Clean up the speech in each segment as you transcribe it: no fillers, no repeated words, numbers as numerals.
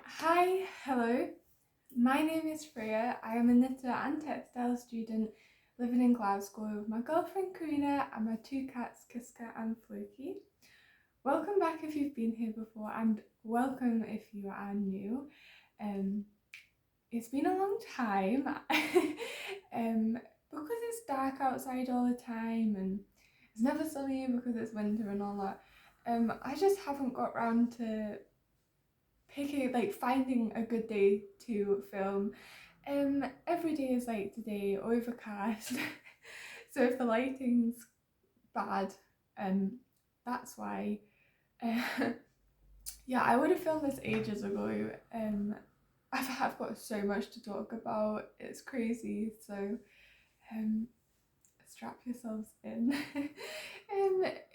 Hi, hello. My name is Freya. I am a knitter and textile student living in Glasgow with my girlfriend Karina and my two cats Kiska and Floki. Welcome back if you've been here before, and welcome if you are new. It's been a long time because it's dark outside all the time and it's never sunny because it's winter and all that. I just haven't got round to finding a good day to film. Every day is like today, overcast. So if the lighting's bad, that's why. Yeah, I would have filmed this ages ago. I've got so much to talk about. It's crazy. So strap yourselves in.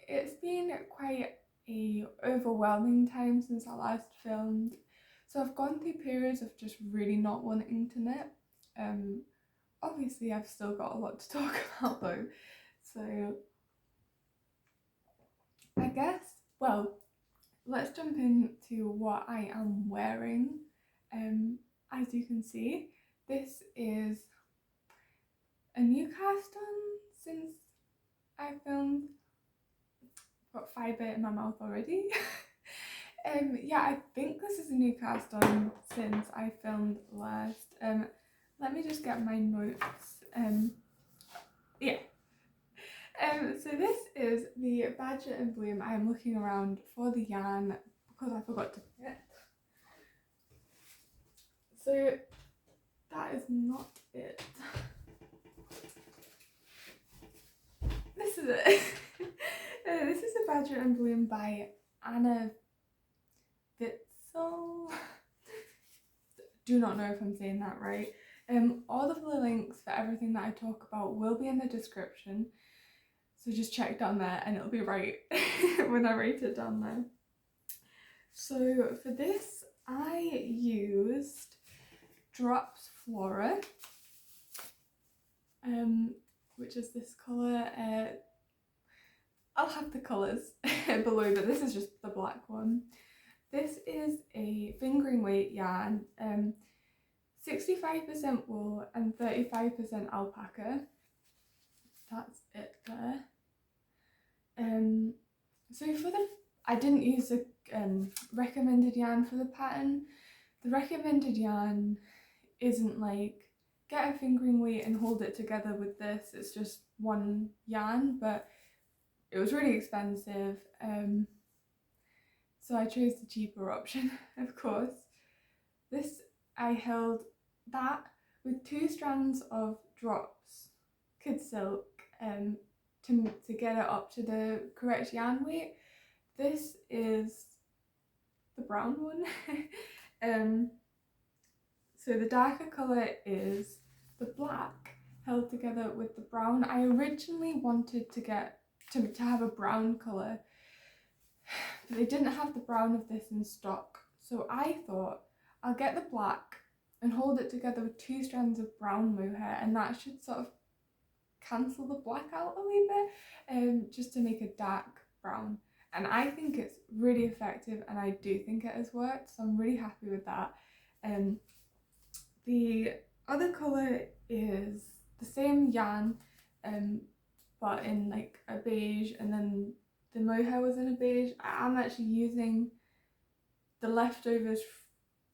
It's been quite a overwhelming time since I last filmed. So I've gone through periods of just really not wanting to knit. Obviously I've still got a lot to talk about though. So I guess, well, let's jump into what I am wearing. As you can see, this is a new cast on since I filmed. Got fibre in my mouth already. Yeah, I think this is a new cast on since I filmed last. Let me just get my notes. Yeah. So this is the Badger and Bloom. I am looking around for the yarn because I forgot to put it. So that is not it. This is it. This is the Badger and Bloom by Anne Ventzel. Do not know if I'm saying that right. All of the links for everything that I talk about will be in the description. So just check down there and it'll be right when I write it down there. So for this, I used Drops Flora, which is this colour. I'll have the colours below, but this is just the black one. This is a fingering weight yarn, 65% wool and 35% alpaca. That's it there. So I didn't use the recommended yarn for the pattern. The recommended yarn isn't like get a fingering weight and hold it together with this. It's just one yarn, but it was really expensive. So I chose the cheaper option, of course. This, I held that with 2 strands of Drops kidsilk to get it up to the correct yarn weight. This is the brown one. So the darker colour is the black held together with the brown. I originally wanted to get to have a brown colour, but they didn't have the brown of this in stock. So I thought I'll get the black and hold it together with 2 strands of brown mohair, and that should sort of cancel the black out a wee bit, just to make a dark brown. And I think it's really effective, and I do think it has worked, so I'm really happy with that. The other colour is the same yarn, but in like a beige, and then the mohair was in a beige. I'm actually using the leftovers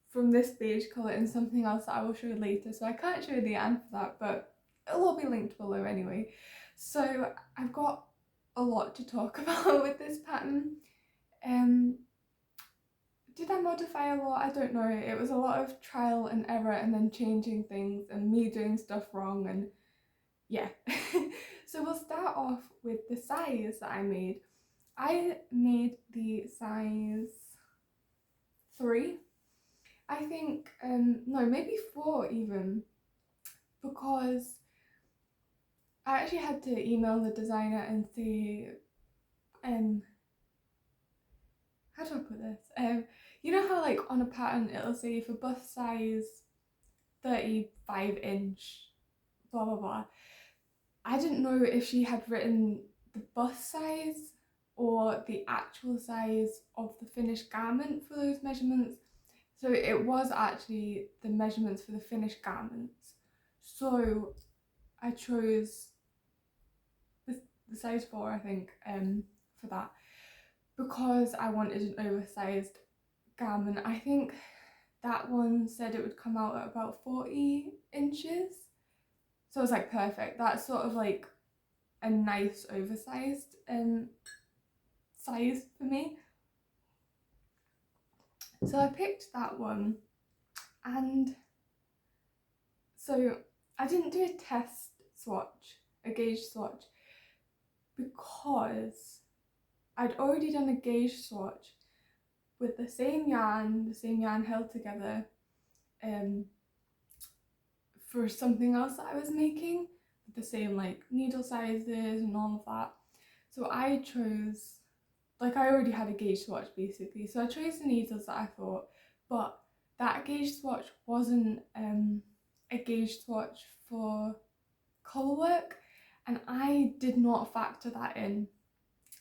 from this beige colour in something else that I will show you later, so I can't show you the yarn for that, but it'll all be linked below anyway. So I've got a lot to talk about with this pattern. Did I modify a lot? I don't know. It was a lot of trial and error and then changing things and me doing stuff wrong, and yeah. So we'll start off with the size that I made. I made the size 3. I think, no, maybe 4 even, because I actually had to email the designer and say, how do I put this? You know how like on a pattern it'll say for bust size 35-inch, blah blah blah. I didn't know if she had written the bust size or the actual size of the finished garment for those measurements. So it was actually the measurements for the finished garments. So I chose the size 4, I think, for that, because I wanted an oversized garment. I think that one said it would come out at about 40 inches. So I was like, perfect. That's sort of like a nice oversized size for me. So I picked that one, and so I didn't do a test swatch, a gauge swatch, because I'd already done a gauge swatch with the same yarn held together for something else that I was making, with the same like needle sizes and all of that. So I chose, like, I already had a gauge swatch basically, so I chose the needles that I thought, but that gauge swatch wasn't a gauge swatch for colour work, and I did not factor that in.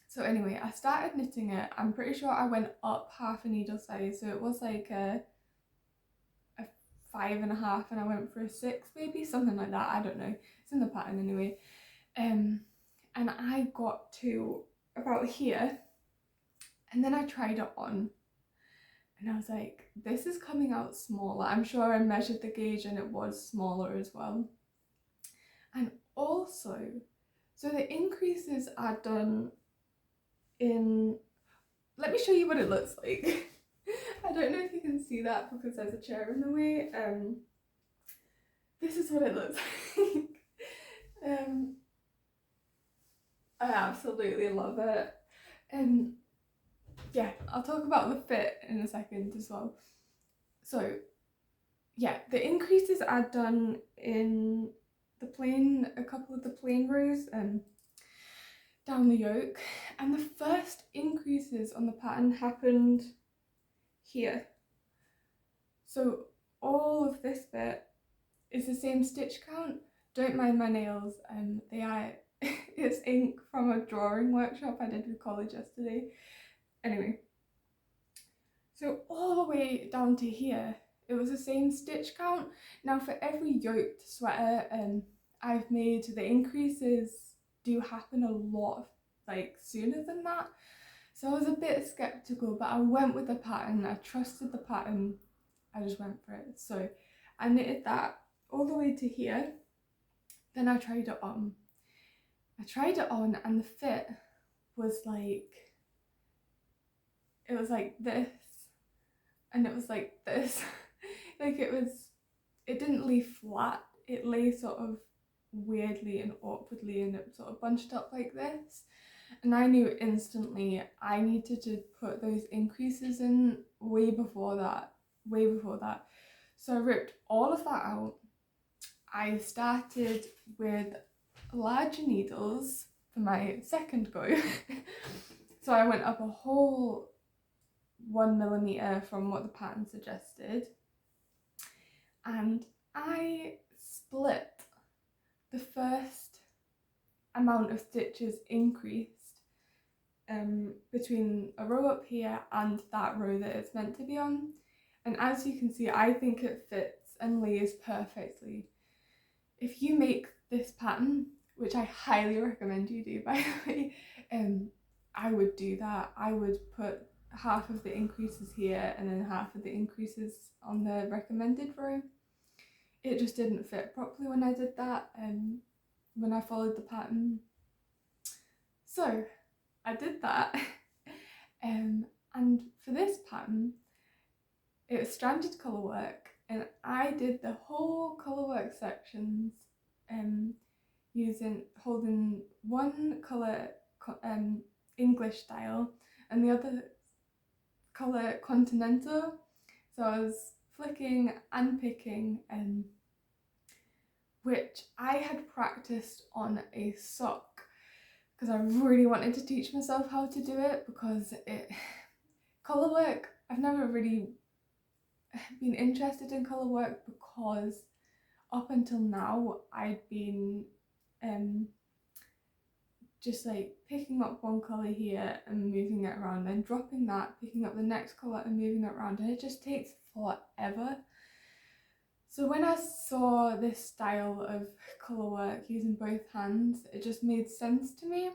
So anyway, I started knitting it. I'm pretty sure I went up half a needle size, so it was like a 5.5 and I went for a 6, maybe something like that. I don't know, it's in the pattern anyway. And I got to about here, and then I tried it on, and I was like, this is coming out smaller. I'm sure I measured the gauge and it was smaller as well. And also, so the increases are done in, let me show you what it looks like. I don't know if you can see that because there's a chair in the way. This is what it looks like. I absolutely love it. Yeah, I'll talk about the fit in a second as well. So yeah, the increases are done in the plain, a couple of the plain rows down the yoke, and the first increases on the pattern happened here. So all of this bit is the same stitch count. Don't mind my nails, they are it's ink from a drawing workshop I did with college yesterday. Anyway, so all the way down to here, it was the same stitch count. Now for every yoked sweater I've made, the increases do happen a lot like sooner than that. So I was a bit skeptical, but I went with the pattern. I trusted the pattern. I just went for it. So I knitted that all the way to here. Then I tried it on. And the fit was like, it was like this, and it was like this. Like it didn't lay flat, it lay sort of weirdly and awkwardly, and it sort of bunched up like this. And I knew instantly I needed to put those increases in way before that. So I ripped all of that out. I started with larger needles for my second go. So I went up a whole 1mm from what the pattern suggested, and I split the first amount of stitches increased between a row up here and that row that it's meant to be on. And as you can see, I think it fits and lays perfectly. If you make this pattern, which I highly recommend you do by the way, I would do that. I would put half of the increases here and then half of the increases on the recommended row. It just didn't fit properly when I did that, when I followed the pattern. So I did that. And for this pattern, it was stranded colour work, and I did the whole colour work sections holding one colour English style and the other colour continental. So I was flicking and picking, which I had practiced on a sock because I really wanted to teach myself how to do it, because colour work, I've never really been interested in colour work because up until now I'd been just like picking up one colour here and moving it around, then dropping that, picking up the next colour and moving it around, and it just takes forever. So when I saw this style of colour work using both hands, it just made sense to me.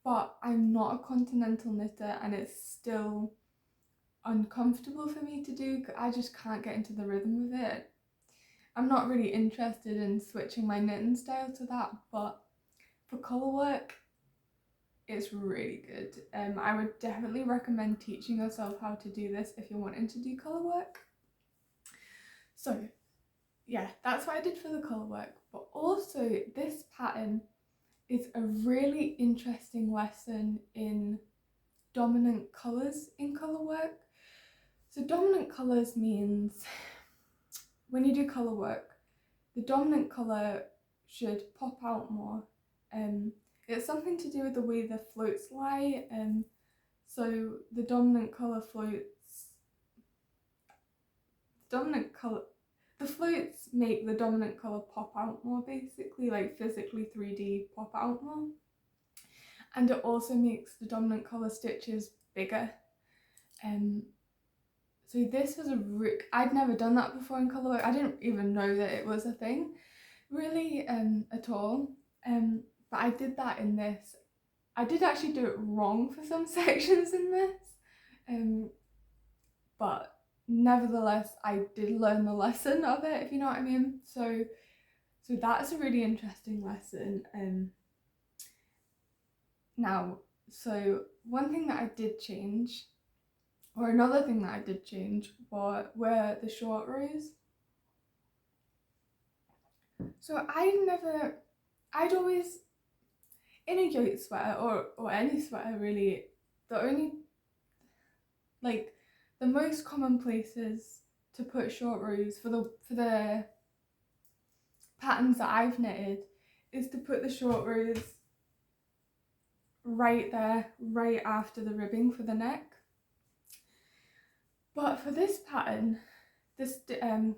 But I'm not a continental knitter and it's still uncomfortable for me to do. I just can't get into the rhythm of it. I'm not really interested in switching my knitting style to that, but for colour work, it's really good. I would definitely recommend teaching yourself how to do this if you're wanting to do colour work. So yeah, that's what I did for the colour work. But also this pattern is a really interesting lesson in dominant colours in colour work. So dominant colours means when you do colour work, the dominant colour should pop out more. It's something to do with the way the floats lie. So the dominant colour floats, the floats make the dominant colour pop out more, basically, like physically 3D pop out more. And it also makes the dominant colour stitches bigger. So this was I'd never done that before in colour work. I didn't even know that it was a thing, really, at all. But I did that in this. I did actually do it wrong for some sections in this, but nevertheless I did learn the lesson of it, if you know what I mean. So that's a really interesting lesson. Now, so one thing that I did change, or another thing that I did change, were the short rows. So I'd always, in a yoke sweater or any sweater really, the most common places to put short rows for the patterns that I've knitted is to put the short rows right there, right after the ribbing for the neck. But for this pattern, the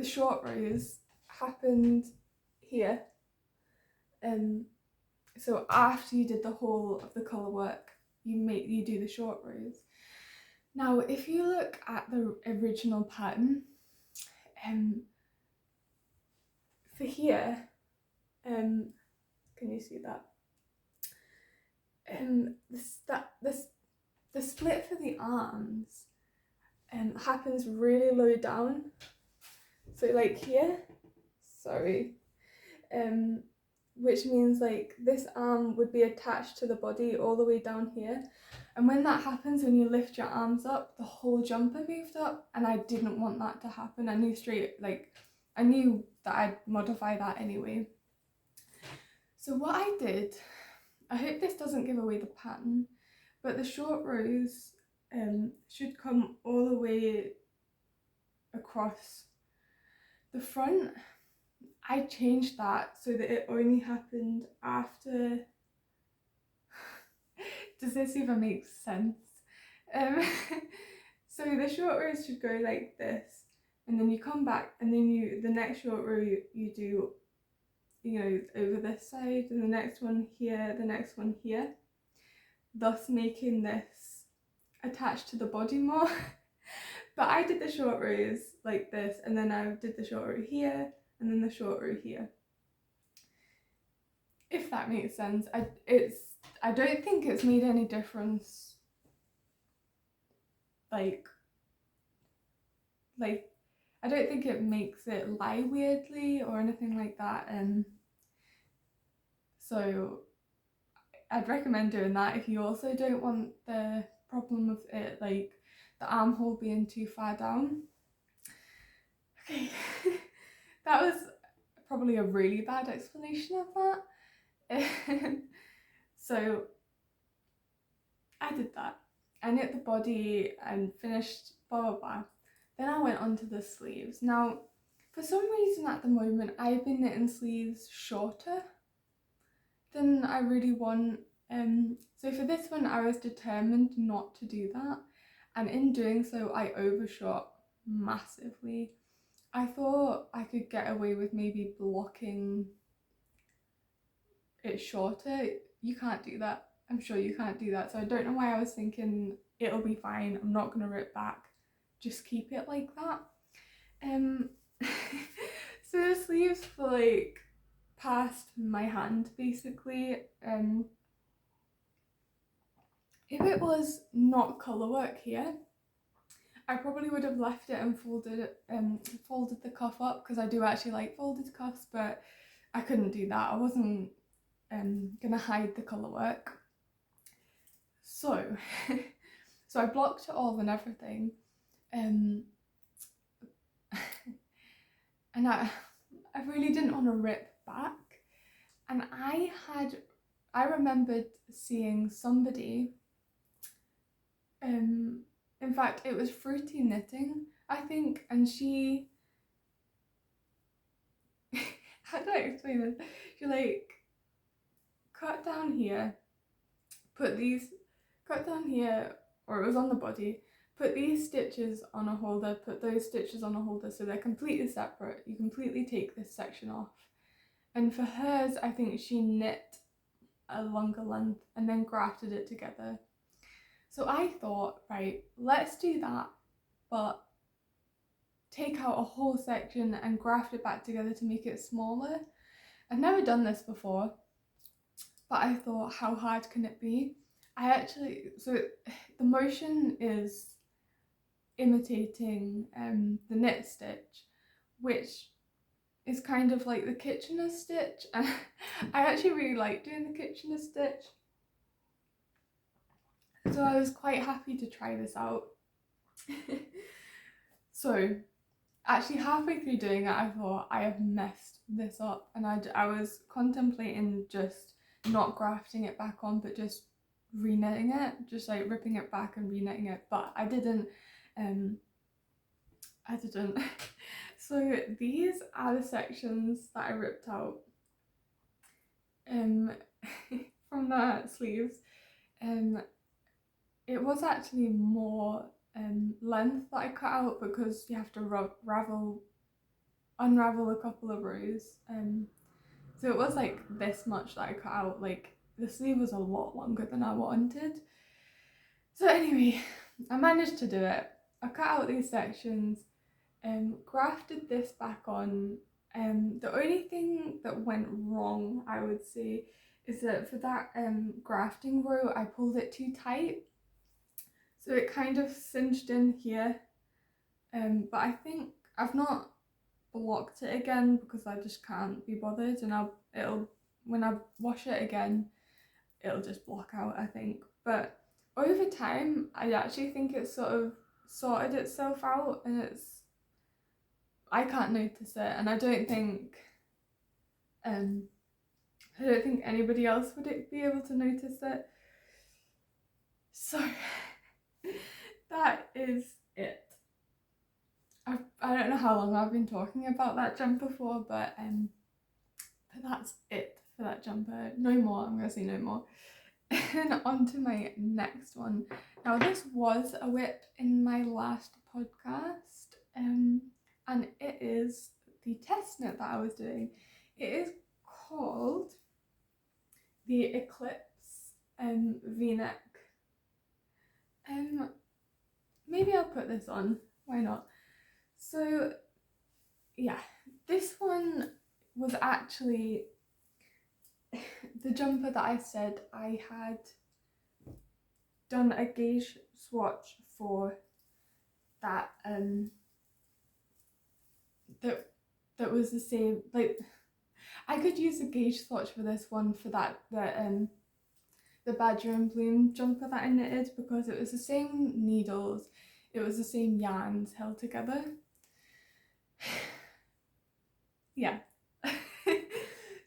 short rows happened here. So after you did the whole of the colour work, you do the short rows. Now, if you look at the original pattern, for here, can you see that? The split for the arms happens really low down. So like here, sorry, which means like this arm would be attached to the body all the way down here. And when that happens, when you lift your arms up, the whole jumper moved up, and I didn't want that to happen. I knew that I'd modify that anyway. So what I did, I hope this doesn't give away the pattern, but the short rows should come all the way across the front. I changed that so that it only happened after. Does this even make sense? So the short rows should go like this, and then you come back, and then the next short row you do, over this side, and the next one here, the next one here, thus making this attached to the body more. But I did the short rows like this, and then I did the short row here, and then the short row here. If that makes sense. I don't think it's made any difference. Like I don't think it makes it lie weirdly or anything like that. So I'd recommend doing that if you also don't want the problem of it, like the armhole being too far down. Okay, that was probably a really bad explanation of that. So I did that. I knit the body and finished blah blah blah. Then I went on to the sleeves. Now, for some reason at the moment, I've been knitting sleeves shorter than I really want. So for this one, I was determined not to do that. And in doing so, I overshot massively. I thought I could get away with maybe blocking it shorter, you can't do that. I'm sure you can't do that. So I don't know why I was thinking it'll be fine, I'm not gonna rip back, just keep it like that. So the sleeves for like past my hand basically. If it was not colour work here, I probably would have left it and folded the cuff up, because I do actually like folded cuffs, but I couldn't do that. I wasn't gonna hide the colour work. So so I blocked it all and everything. And I really didn't want to rip back. And I remembered seeing somebody, in fact it was Fruity Knitting, I think, and she how do I explain this? She like cut down here, or it was on the body, put these stitches on a holder, put those stitches on a holder, so they're completely separate. You completely take this section off. And for hers, I think she knit a longer length and then grafted it together. So I thought, right, let's do that, but take out a whole section and graft it back together to make it smaller. I've never done this before, but I thought, how hard can it be? So the motion is imitating the knit stitch, which is kind of like the Kitchener stitch, and I actually really like doing the Kitchener stitch, so I was quite happy to try this out. So actually halfway through doing it, I thought, I have messed this up, and I was contemplating just not grafting it back on, but just re-knitting it, just like ripping it back and re-knitting it, but I didn't. So these are the sections that I ripped out from the sleeves. It was actually more length that I cut out, because you have to unravel a couple of rows. So it was like this much that I cut out. Like the sleeve was a lot longer than I wanted. So anyway, I managed to do it. I cut out these sections, grafted this back on. The only thing that went wrong, I would say, is that for that grafting row, I pulled it too tight. So it kind of cinched in here. But I think I've not blocked it again, because I just can't be bothered, and when I wash it again, it'll just block out, I think. But over time, I actually think it's sort of sorted itself out, and I can't notice it, and I don't think anybody else would be able to notice it. So that is it. I don't know how long I've been talking about that jumper for, but that's it for that jumper. No more, I'm gonna say no more. And on to my next one. Now this was a whip in my last podcast, and it is the testnet that I was doing. It is called the Eclipse V-neck. Maybe I'll put this on, why not? So yeah, this one was actually the jumper that I said I had done a gauge swatch for, that that was the same, like I could use a gauge swatch for this one for the Badger and Bloom jumper that I knitted, because it was the same needles, it was the same yarns held together. Yeah.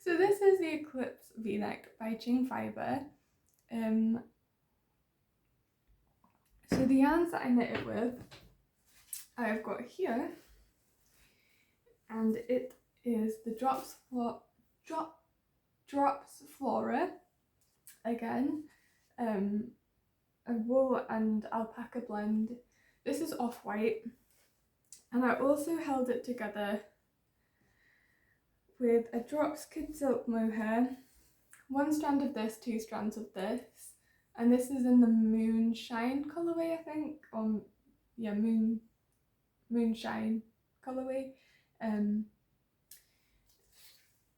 So this is the Eclipse V-neck by Ching Fibre. So the yarns that I knitted with, I've got here, and it is the Drops Flora, again, a wool and alpaca blend. This is off-white, and I also held it together with a Drops Kidsilk mohair, one strand of this, 2 strands of this, and this is in the Moonshine colourway, I think, or yeah, Moonshine colourway.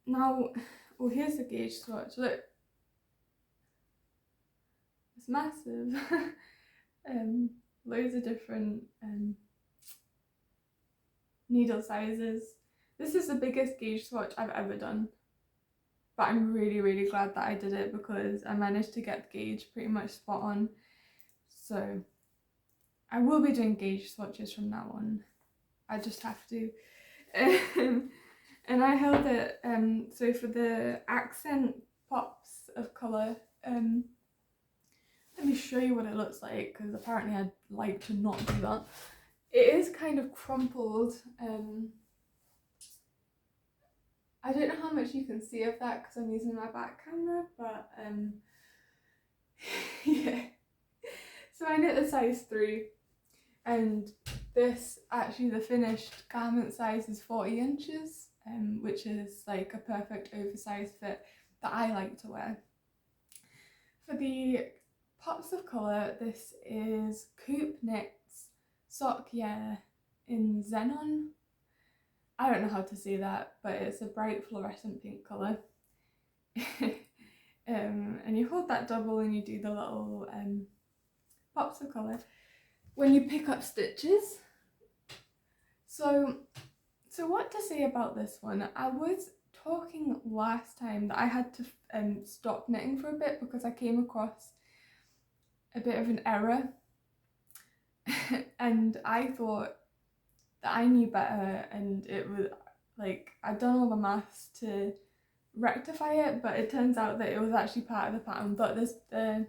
Now, oh, here's the gauge swatch. Look, it's massive. Loads of different needle sizes. This is the biggest gauge swatch I've ever done, but I'm really glad that I did it because I managed to get the gauge pretty much spot on. So I will be doing gauge swatches from now on. I just have to. And I held it, so for the accent pops of colour, let me show you what it looks like, because apparently I'd like to not do that. It is kind of crumpled. I don't know how much you can see of that because I'm using my back camera, but yeah. So I knit the size 3, and this, actually the finished garment size is 40 inches, which is like a perfect oversized fit that I like to wear. For the pops of colour, this is Knits Sock Yeah in Xenon. I don't know how to say that, but it's a bright fluorescent pink colour. And you hold that double and you do the little pops of colour when you pick up stitches. So what to say about this one? I was talking last time that I had to stop knitting for a bit because I came across a bit of an error and I thought that I knew better, and it was like I'd done all the maths to rectify it, but it turns out that it was actually part of the pattern, but the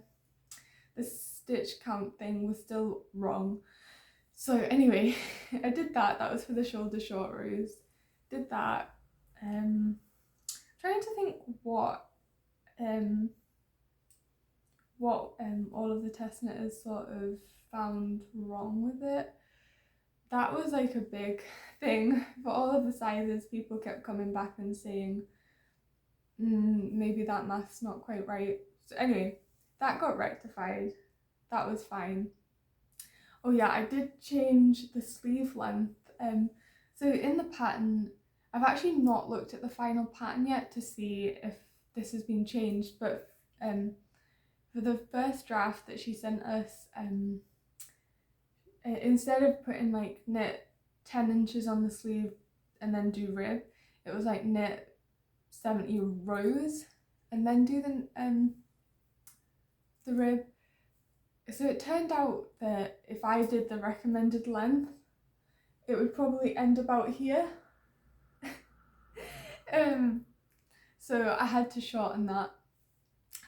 stitch count thing was still wrong. So anyway, I did that. That was for the shoulder short rows. Did that. Trying to think what all of the test knitters sort of found wrong with it. That was like a big thing for all of the sizes. People kept coming back and saying, maybe that math's not quite right. So anyway, that got rectified. That was fine. Oh yeah, I did change the sleeve length. So in the pattern, I've actually not looked at the final pattern yet to see if this has been changed, but for the first draft that she sent us, instead of putting like knit 10 inches on the sleeve and then do rib, it was like knit 70 rows and then do the rib. So it turned out that if I did the recommended length, it would probably end about here. So I had to shorten that.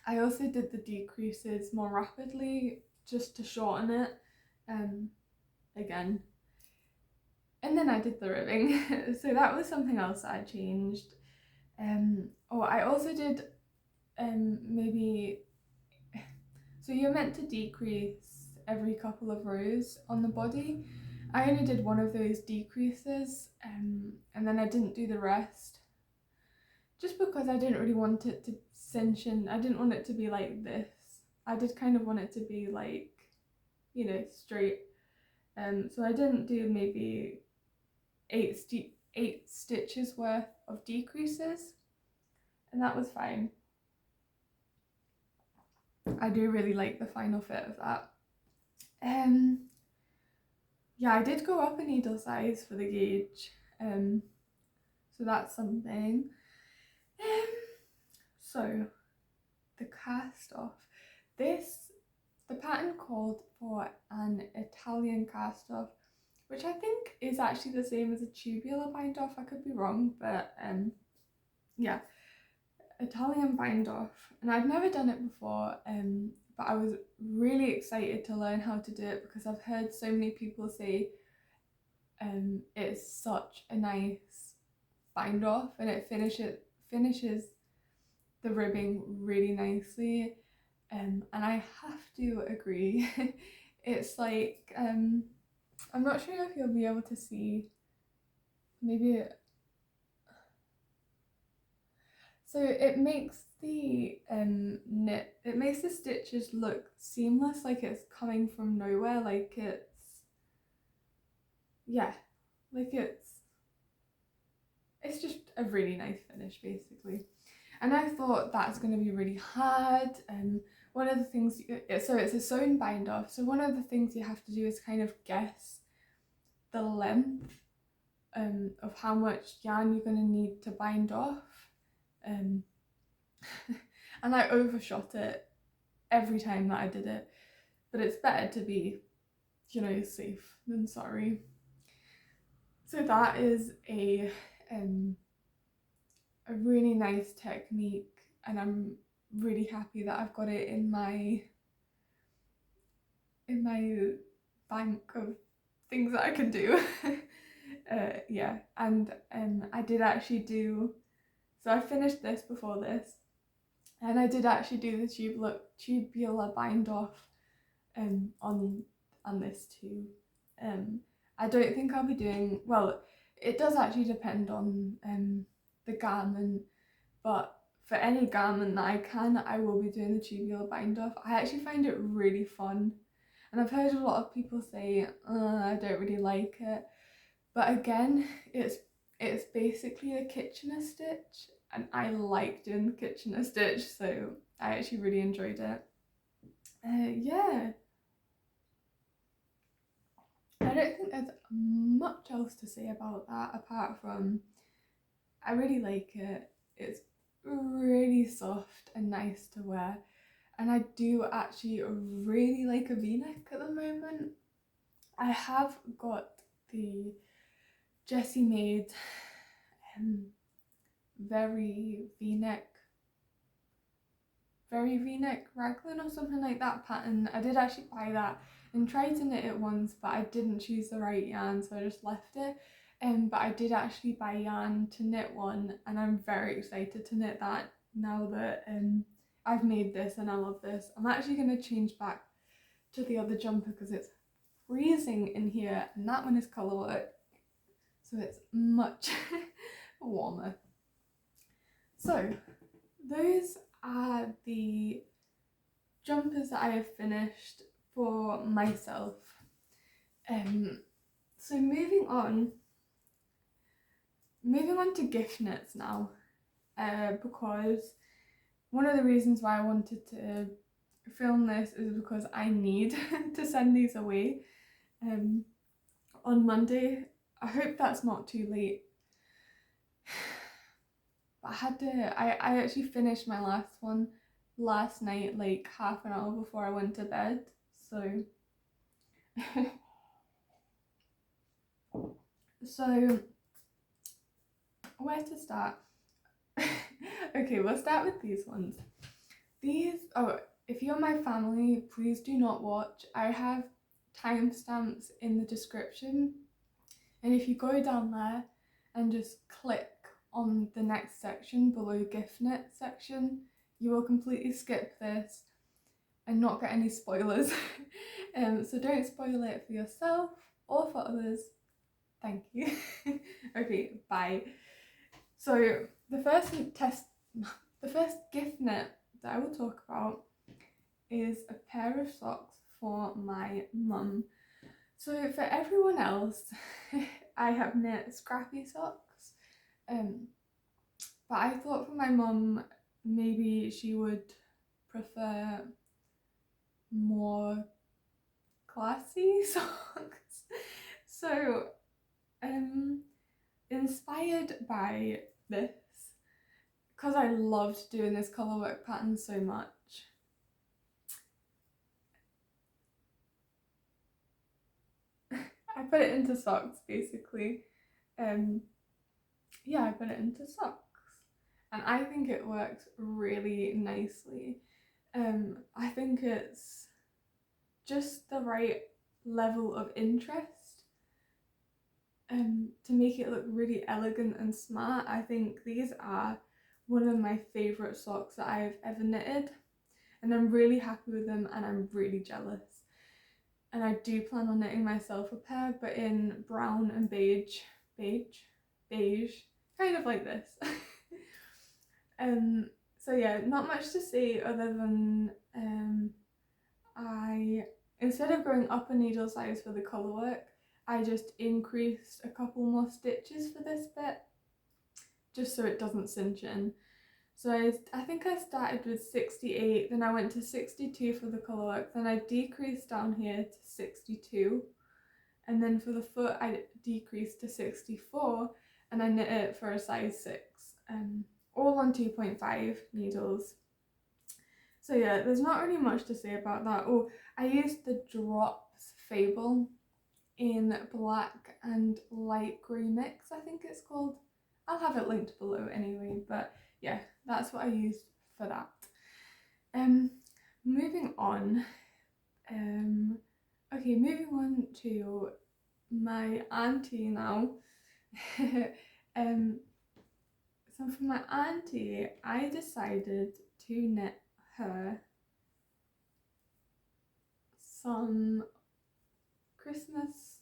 I also did the decreases more rapidly just to shorten it again. And then I did the ribbing. So that was something else that I changed. Oh, I also did maybe, so you're meant to decrease every couple of rows on the body. I only did one of those decreases and then I didn't do the rest just because I didn't really want it to cinch in. I didn't want it to be like this. I did kind of want it to be like, you know, straight. So I didn't do maybe 8 stitches worth of decreases, and that was fine. I do really like the final fit of that. Yeah, I did go up a needle size for the gauge, so that's something. So the cast off, the pattern called for an Italian cast off, which I think is actually the same as a tubular bind off. I could be wrong, but yeah, Italian bind off, and I've never done it before, but I was really excited to learn how to do it because I've heard so many people say it's such a nice bind off and it finishes the ribbing really nicely, and I have to agree. It's like I'm not sure if you'll be able to see, maybe So it makes the it makes the stitches look seamless, like it's coming from nowhere, like it's, yeah, like it's just a really nice finish basically. And I thought that's going to be really hard. One of the things, so it's a sewn bind off, so one of the things you have to do is kind of guess the length of how much yarn you're going to need to bind off. And I overshot it every time that I did it, but it's better to be, you know, safe than sorry. So that is a really nice technique, and I'm really happy that I've got it in my bank of things that I can do. Yeah, and I did actually do, so I finished this before this, and I did actually do the tubular bind off on this too. I don't think I'll be doing, well, it does actually depend on the garment, but for any garment that I can, I will be doing the tubular bind off. I actually find it really fun, and I've heard a lot of people say I don't really like it, but again, it's basically a Kitchener stitch, and I like doing the Kitchener stitch, so I actually really enjoyed it. Yeah, I don't think there's much else to say about that apart from I really like it. It's really soft and nice to wear, and I do actually really like a V-neck at the moment. I have got the Jessie made very V-neck raglan or something like that pattern. I did actually buy that and tried to knit it once, but I didn't choose the right yarn, so I just left it. But I did actually buy yarn to knit one, and I'm very excited to knit that now that I've made this and I love this. I'm actually going to change back to the other jumper because it's freezing in here, and that one is Colourmart, so it's much warmer. So those are the jumpers that I have finished for myself. So moving on to gift knits now, because one of the reasons why I wanted to film this is because I need to send these away on Monday. I hope that's not too late. But I actually finished my last one last night, like half an hour before I went to bed, so so where to start? Okay, we'll start with these ones. If you're my family, please do not watch. I have timestamps in the description, and if you go down there and just click on the next section below gift knit section, you will completely skip this and not get any spoilers. So don't spoil it for yourself or for others. Thank you. Okay, bye. So the first gift knit that I will talk about is a pair of socks for my mum. So for everyone else, I have knit scrappy socks, but I thought for my mum maybe she would prefer more classy socks. So inspired by this, because I loved doing this colour work pattern so much, I put it into socks basically. Yeah, I put it into socks, and I think it works really nicely. I think it's just the right level of interest to make it look really elegant and smart. I think these are one of my favourite socks that I have ever knitted, and I'm really happy with them, and I'm really jealous. And I do plan on knitting myself a pair, but in brown and beige, kind of like this. So yeah, not much to say other than instead of going up a needle size for the colour work, I just increased a couple more stitches for this bit, just so it doesn't cinch in. So I think I started with 68, then I went to 62 for the colour work, then I decreased down here to 62, and then for the foot I decreased to 64, and I knit it for a size 6, all on 2.5 needles. So yeah, there's not really much to say about that. Oh, I used the Drops Fable in black and light grey mix, I think it's called. I'll have it linked below anyway, but yeah, that's what I used for that. Moving on. Okay, moving on to my auntie now. So for my auntie, I decided to knit her some Christmas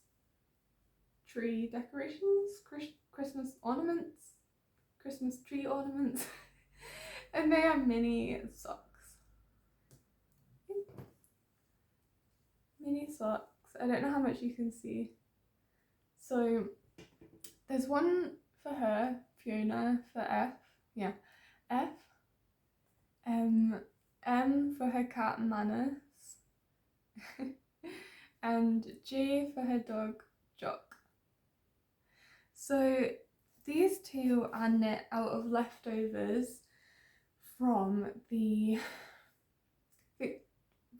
tree decorations, Christmas ornaments, Christmas tree ornaments, and they are mini socks. Mini socks. I don't know how much you can see. So there's one for her, Fiona, for F, yeah, F, M for her cat Manus, and J for her dog Jock. So these two are knit out of leftovers from the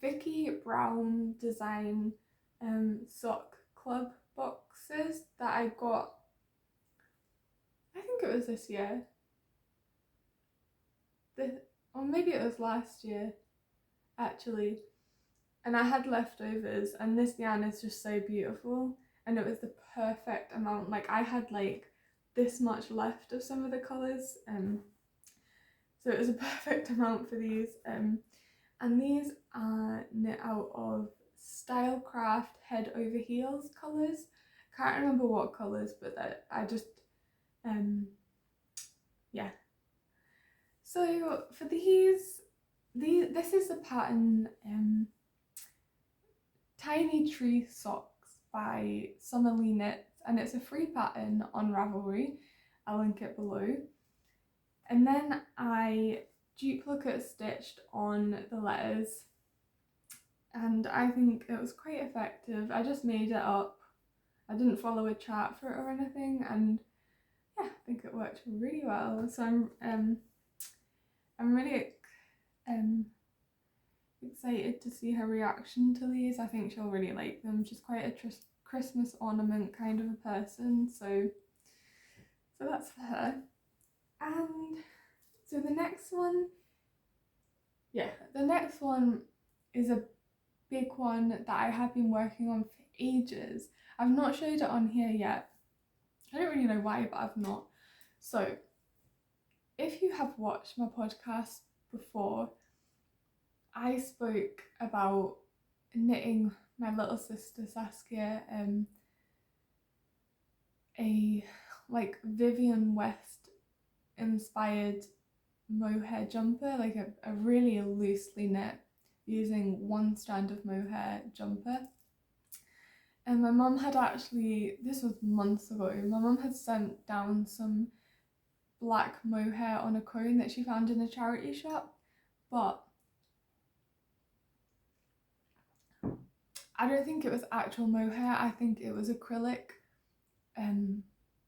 Vicky Brown design sock club boxes that I got, I think it was this year, or maybe it was last year actually, and I had leftovers, and this yarn is just so beautiful, and it was the perfect amount. Like I had like this much left of some of the colours, so it was a perfect amount for these, and these are knit out of Stylecraft Head Over Heels colours. Can't remember what colours, but I just yeah. So for these this is the pattern Tiny Tree Socks by Summerlee Knits, and it's a free pattern on Ravelry. I'll link it below. And then I duplicate stitched on the letters, and I think it was quite effective. I just made it up. I didn't follow a chart for it or anything, and yeah, I think it worked really well. So I'm really excited to see her reaction to these. I think she'll really like them. She's quite a Christmas ornament kind of a person, so that's for her. And so the next one is a big one that I have been working on for ages. I've not showed it on here yet. I don't really know why, but I've not. So if you have watched my podcast before, I spoke about knitting my little sister Saskia a like Vivienne West inspired mohair jumper, like a really loosely knit using one strand of mohair jumper. And my mum had actually, this was months ago, my mum had sent down some black mohair on a cone that she found in a charity shop, but I don't think it was actual mohair. I think it was acrylic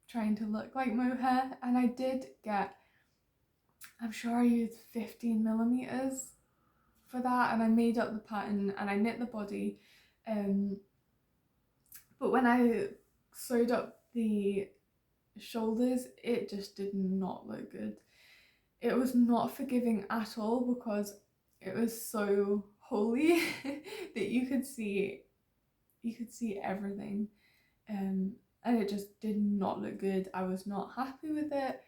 trying to look like mohair, and I did get, I'm sure I used 15mm for that, and I made up the pattern and I knit the body, but when I sewed up the shoulders, it just did not look good. It was not forgiving at all because it was so holy that you could see everything, and it just did not look good. I was not happy with it,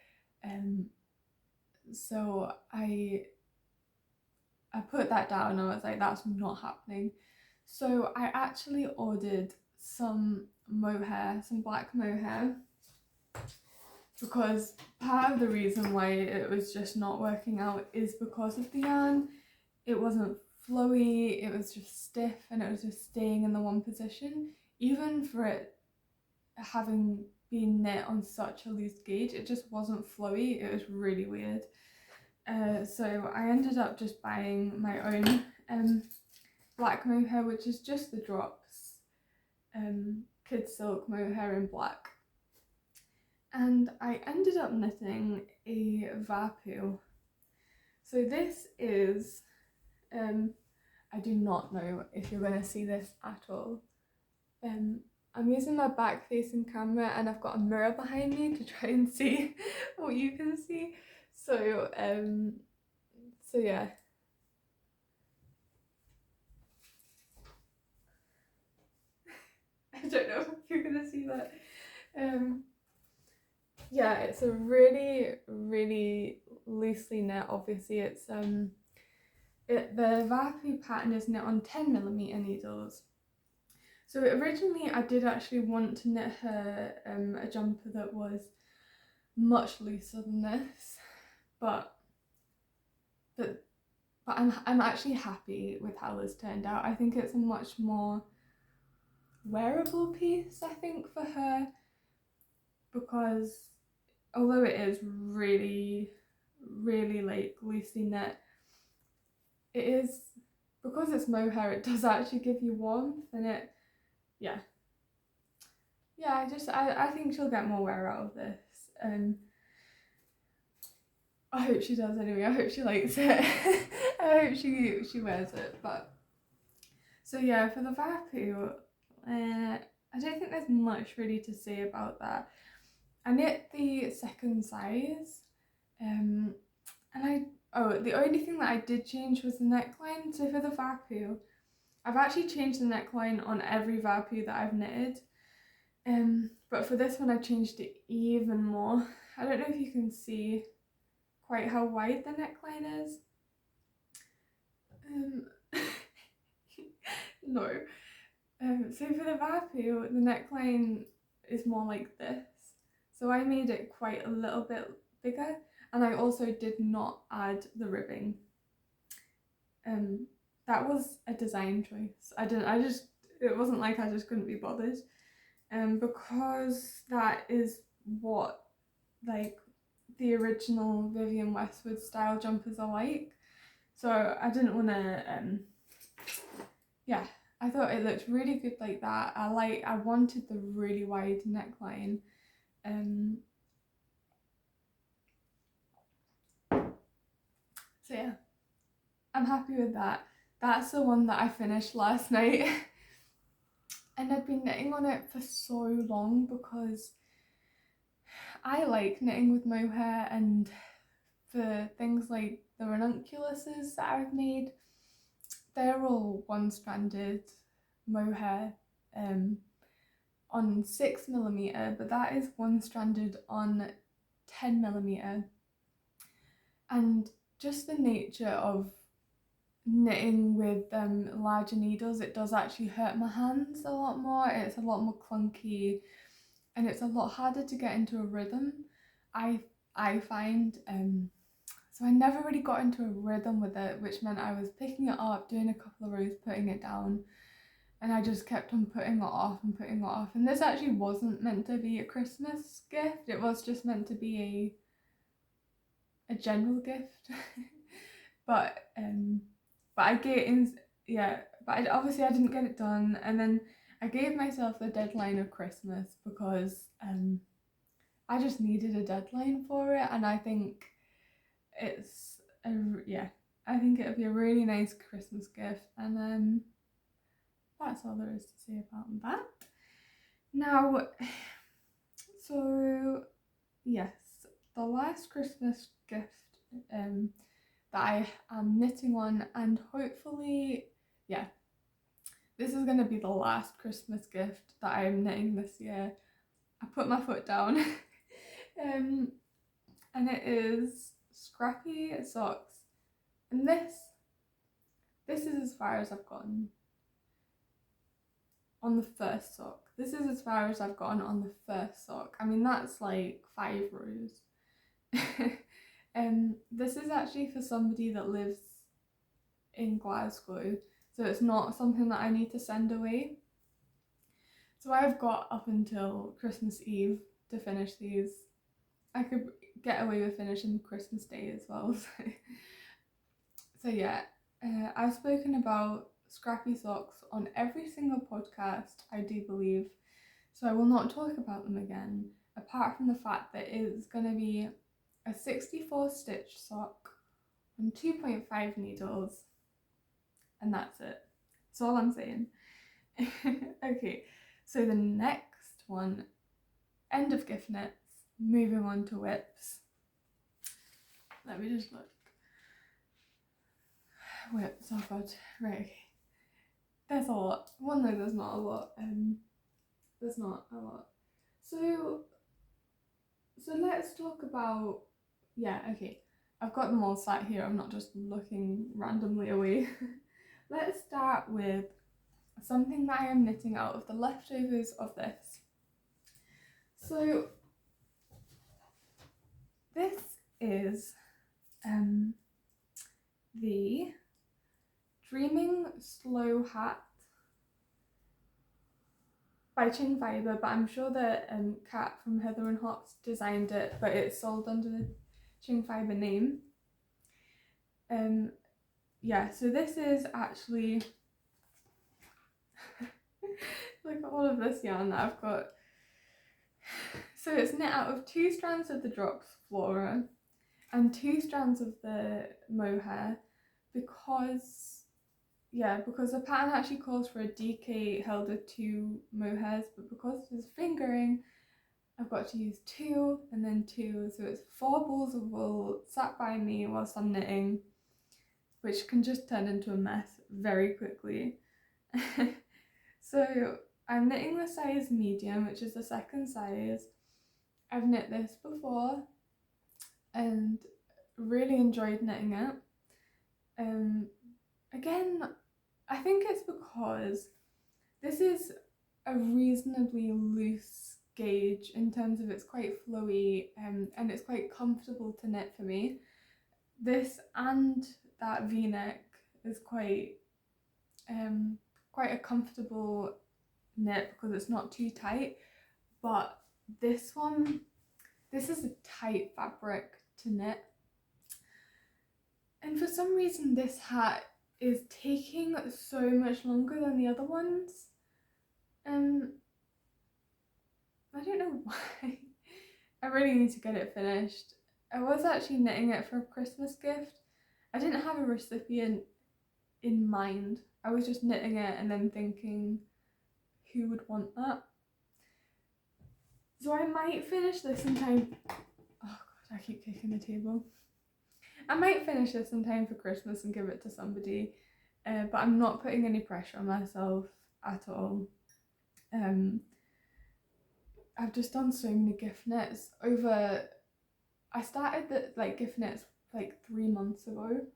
so I put that down. I was like, that's not happening. So I actually ordered some mohair, some black mohair, because part of the reason why it was just not working out is because of the yarn. It wasn't flowy, it was just stiff, and it was just staying in the one position. Even for it having been knit on such a loose gauge, it just wasn't flowy. It was really weird. So I ended up just buying my own black mohair, which is just the drops, kidsilk mohair in black. And I ended up knitting a vapu. So this is, I do not know if you're going to see this at all. I'm using my back facing camera and I've got a mirror behind me to try and see what you can see. So yeah. I don't know if you're gonna see that. Yeah, it's a really, really loosely knit. Obviously, it's the vapu pattern is knit on 10mm needles. So originally, I did actually want to knit her a jumper that was much looser than this, but I'm actually happy with how this turned out. I think it's a much more wearable piece, I think, for her, because although it is really, really like loosely knit, it is, because it's mohair, it does actually give you warmth, and it, yeah, I think she'll get more wear out of this. I hope she does anyway. I hope she likes it. I hope she wears it. But so yeah, for the vapu, I don't think there's much really to say about that. I knit the second size, and the only thing that I did change was the neckline. So for the vapu, I've actually changed the neckline on every vapu that I've knitted, but for this one I changed it even more. I don't know if you can see quite how wide the neckline is. No. So for the vapu, the neckline is more like this. So I made it quite a little bit bigger, and I also did not add the ribbing. That was a design choice. It wasn't like I just couldn't be bothered. Because that is what like the original Vivienne Westwood style jumpers are like. So I didn't want to, yeah, I thought it looked really good like that. I wanted the really wide neckline. So yeah, I'm happy with that. That's the one that I finished last night. And I've been knitting on it for so long because I like knitting with mohair, and for things like the ranunculuses that I've made, they're all one-stranded mohair on 6mm, but that is one-stranded on 10mm. And just the nature of knitting with larger needles, it does actually hurt my hands a lot more. It's a lot more clunky, and it's a lot harder to get into a rhythm, I find. So I never really got into a rhythm with it, which meant I was picking it up, doing a couple of rows, putting it down, and I just kept on putting it off and putting it off. And this actually wasn't meant to be a Christmas gift. It was just meant to be a general gift. but I obviously I didn't get it done, and then I gave myself the deadline of Christmas because I just needed a deadline for it, and I think I think it would be a really nice Christmas gift, and that's all there is to say about that. Now, so yes, the last Christmas gift that I am knitting on, and hopefully, yeah, this is going to be the last Christmas gift that I'm knitting this year. I put my foot down. And it is scrappy socks, and this is as far as I've gotten. on the first sock. This is as far as I've gotten on the first sock. I mean, that's like 5 rows. This is actually for somebody that lives in Glasgow, so it's not something that I need to send away. So I've got up until Christmas Eve to finish these. I could get away with finishing Christmas Day as well. So yeah, I've spoken about scrappy socks on every single podcast, I do believe, so I will not talk about them again, apart from the fact that it's going to be a 64 stitch sock on 2.5 needles, and that's it. That's all I'm saying. Okay, so the next one, end of gift knits, moving on to whips. Let me just look. Whips, oh god, right, okay. There's a lot. Well, no, there's not a lot. There's not a lot. So let's talk about, yeah, okay. I've got them all sat here, I'm not just looking randomly away. Let's start with something that I am knitting out of the leftovers of this. So this is the Dreaming Slow Hat by Ching Fibre, but I'm sure that Kat from Heather and Hops designed it, but it's sold under the Ching Fibre name. Yeah, so this is actually like all of this yarn that I've got. So it's knit out of 2 strands of the Drops Flora and 2 strands of the mohair, because the pattern actually calls for a DK held with 2 mohairs, but because there's fingering, I've got to use 2 and then 2, so it's 4 balls of wool sat by me whilst I'm knitting, which can just turn into a mess very quickly. So I'm knitting the size medium, which is the second size. I've knit this before and really enjoyed knitting it. Again, I think it's because this is a reasonably loose gauge in terms of it's quite flowy, and it's quite comfortable to knit for me. This and that V-neck is quite a comfortable knit because it's not too tight, but this is a tight fabric to knit, and for some reason this hat is taking so much longer than the other ones. I don't know why. I really need to get it finished. I was actually knitting it for a Christmas gift. I didn't have a recipient in mind. I was just knitting it and then thinking, who would want that? So I might finish this in time. Oh god, I keep kicking the table. I might finish this in time for Christmas and give it to somebody, but I'm not putting any pressure on myself at all. I've just done so many gift knits I started the gift knits like 3 months ago.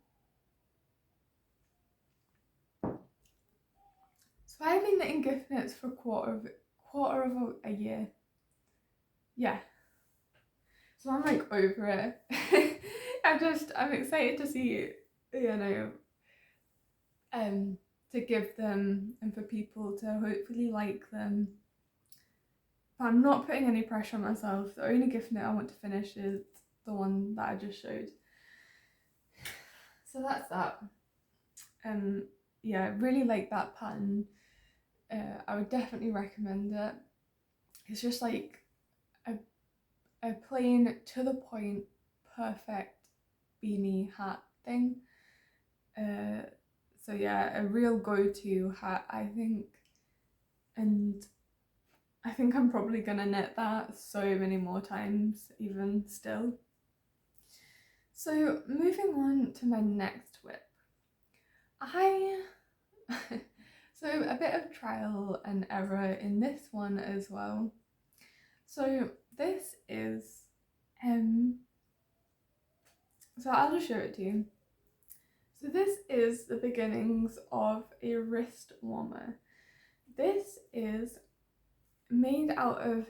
So I've been knitting gift knits for quarter of a year. Yeah. So I'm like over it. I'm excited to see, to give them and for people to hopefully like them. But I'm not putting any pressure on myself. The only gift knit I want to finish is the one that I just showed. So that's that. Yeah, I really like that pattern. I would definitely recommend it. It's just like a plain, to the point, perfect beanie hat thing. So yeah, a real go-to hat, I think. And I think I'm probably gonna knit that so many more times, even still. So moving on to my next whip. So a bit of trial and error in this one as well. So this is, so I'll just show it to you. So this is the beginnings of a wrist warmer. this is made out of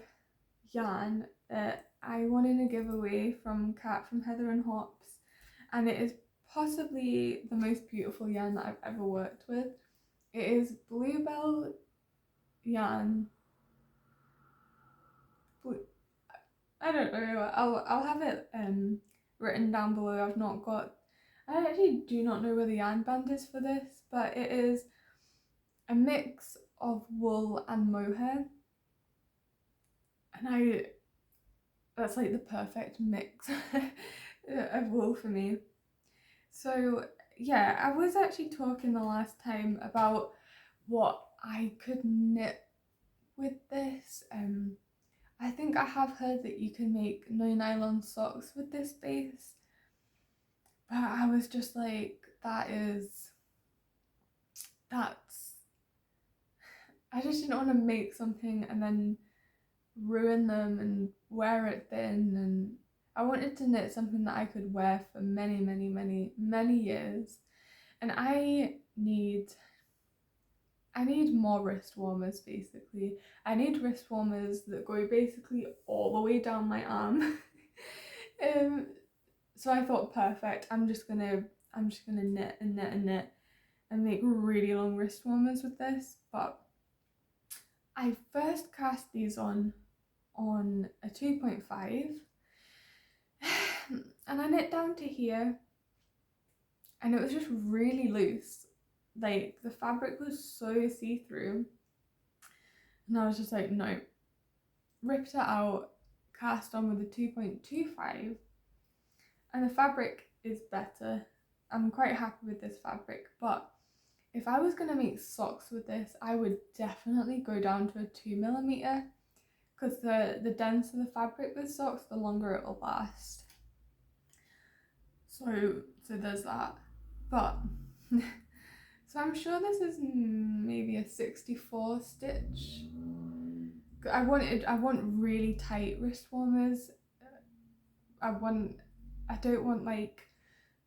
yarn that I wanted to give away from Kat from Heather and Hops, and it is possibly the most beautiful yarn that I've ever worked with. It is bluebell yarn. I don't know. I'll have it written down below. I actually do not know where the yarn band is for this, but it is a mix of wool and mohair, and that's like the perfect mix of wool for me. So yeah, I was actually talking the last time about what I could knit with this. I think I have heard that you can make no nylon socks with this base, but I was just like, that's, I just didn't want to make something and then ruin them and wear it thin, and I wanted to knit something that I could wear for many, many, many, many years. And I need more wrist warmers, basically. I need wrist warmers that go basically all the way down my arm. So I thought, perfect, I'm just gonna knit and knit and knit and make really long wrist warmers with this. But I first cast these on a 2.5 and I knit down to here, and it was just really loose. Like, the fabric was so see-through, and I was just like, no. Ripped it out, cast on with a 2.25, and the fabric is better. I'm quite happy with this fabric, but if I was going to make socks with this, I would definitely go down to a 2mm, because the denser the fabric with socks, the longer it will last. So there's that. But so I'm sure this is maybe a 64 stitch. I want really tight wrist warmers. I don't want like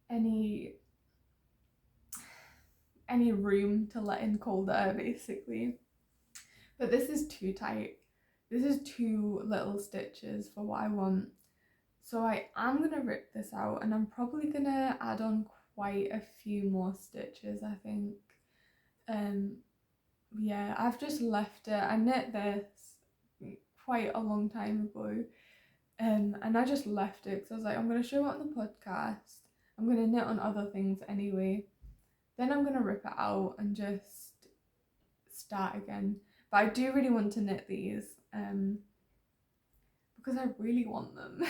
any room to let in cold air, basically. But this is too tight. This is too little stitches for what I want. So I am gonna rip this out, and I'm probably gonna add on quite a few more stitches, I think. Yeah, I've just left it. I knit this quite a long time ago, and I just left it because I was like, I'm gonna show it on the podcast. I'm gonna knit on other things anyway. Then I'm gonna rip it out and just start again. But I do really want to knit these, because I really want them.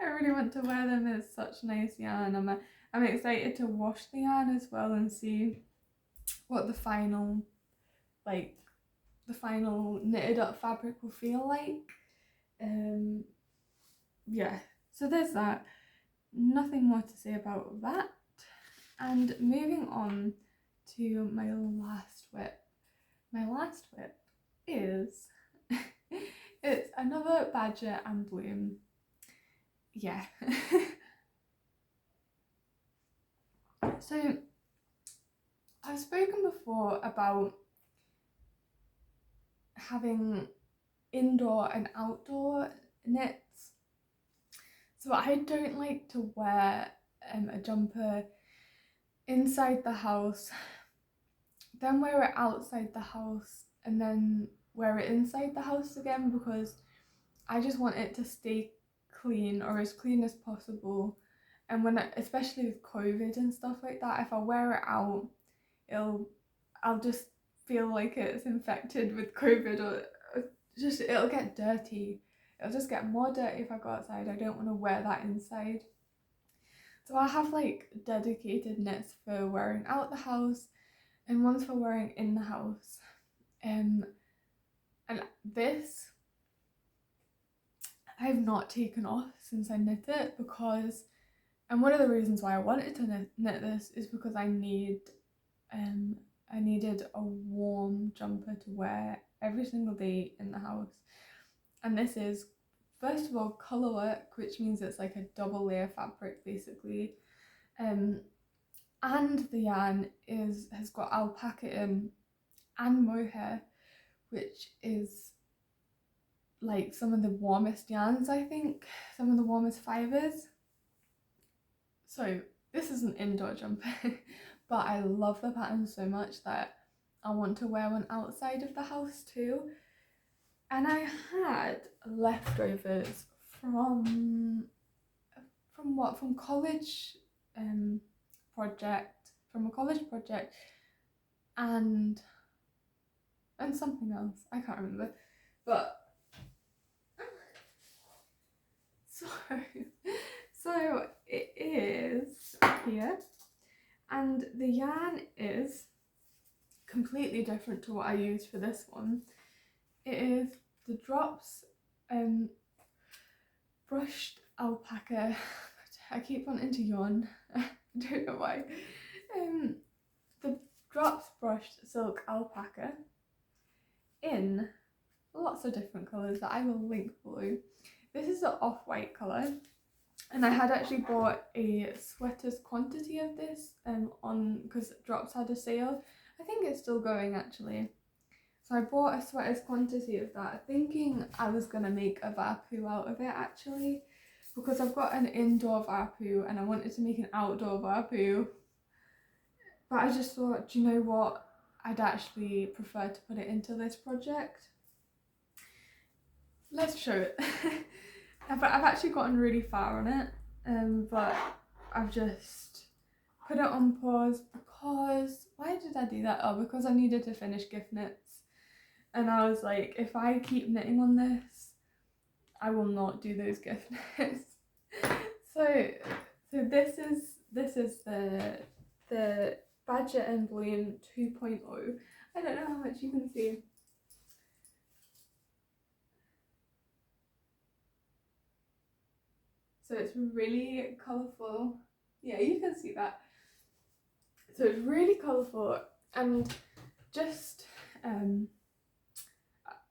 I really want to wear them. It's such nice yarn. I'm excited to wash the yarn as well and see what the final knitted up fabric will feel like. Yeah, so there's that. Nothing more to say about that. And moving on to my last whip. My last whip is it's another Badger and Bloom. Yeah. So I've spoken before about having indoor and outdoor knits. So I don't like to wear a jumper inside the house, then wear it outside the house, and then wear it inside the house again, because I just want it to stay clean, or as clean as possible. And especially with COVID and stuff like that, if I wear it out, I'll just feel like it's infected with COVID, or just it'll get dirty. It'll just get more dirty if I go outside. I don't want to wear that inside. So I have like dedicated knits for wearing out the house and ones for wearing in the house. And this I have not taken off since I knit it, because, and one of the reasons why I wanted to knit this is because I needed a warm jumper to wear every single day in the house. And this is, first of all, colour work, which means it's like a double layer fabric basically. And the yarn has got alpaca in and mohair. which is like some of the warmest yarns, I think, some of the warmest fibres. So this is an indoor jumper, but I love the pattern so much that I want to wear one outside of the house too. And I had leftovers from college project, from a college project, and something else, I can't remember, but so it is here, and the yarn is completely different to what I used for this one. It is the Drops brushed alpaca. I keep wanting to yawn. I don't know why. The Drops brushed silk alpaca in lots of different colours that I will link below. This is an off-white colour, and I had actually bought a sweater's quantity of this on, because Drops had a sale. I think it's still going actually. So I bought a sweater's quantity of that, thinking I was going to make a vapu out of it actually, because I've got an indoor vapu and I wanted to make an outdoor vapu. But I just thought, do you know what? I'd actually prefer to put it into this project. Let's show it. I've actually gotten really far on it, but I've just put it on pause because, why did I do that? Oh, because I needed to finish gift knits. And I was like, if I keep knitting on this, I will not do those gift knits. So this is the Badger and Bloom 2.0. I don't know how much you can see. So it's really colourful. Yeah, you can see that. So it's really colourful, and just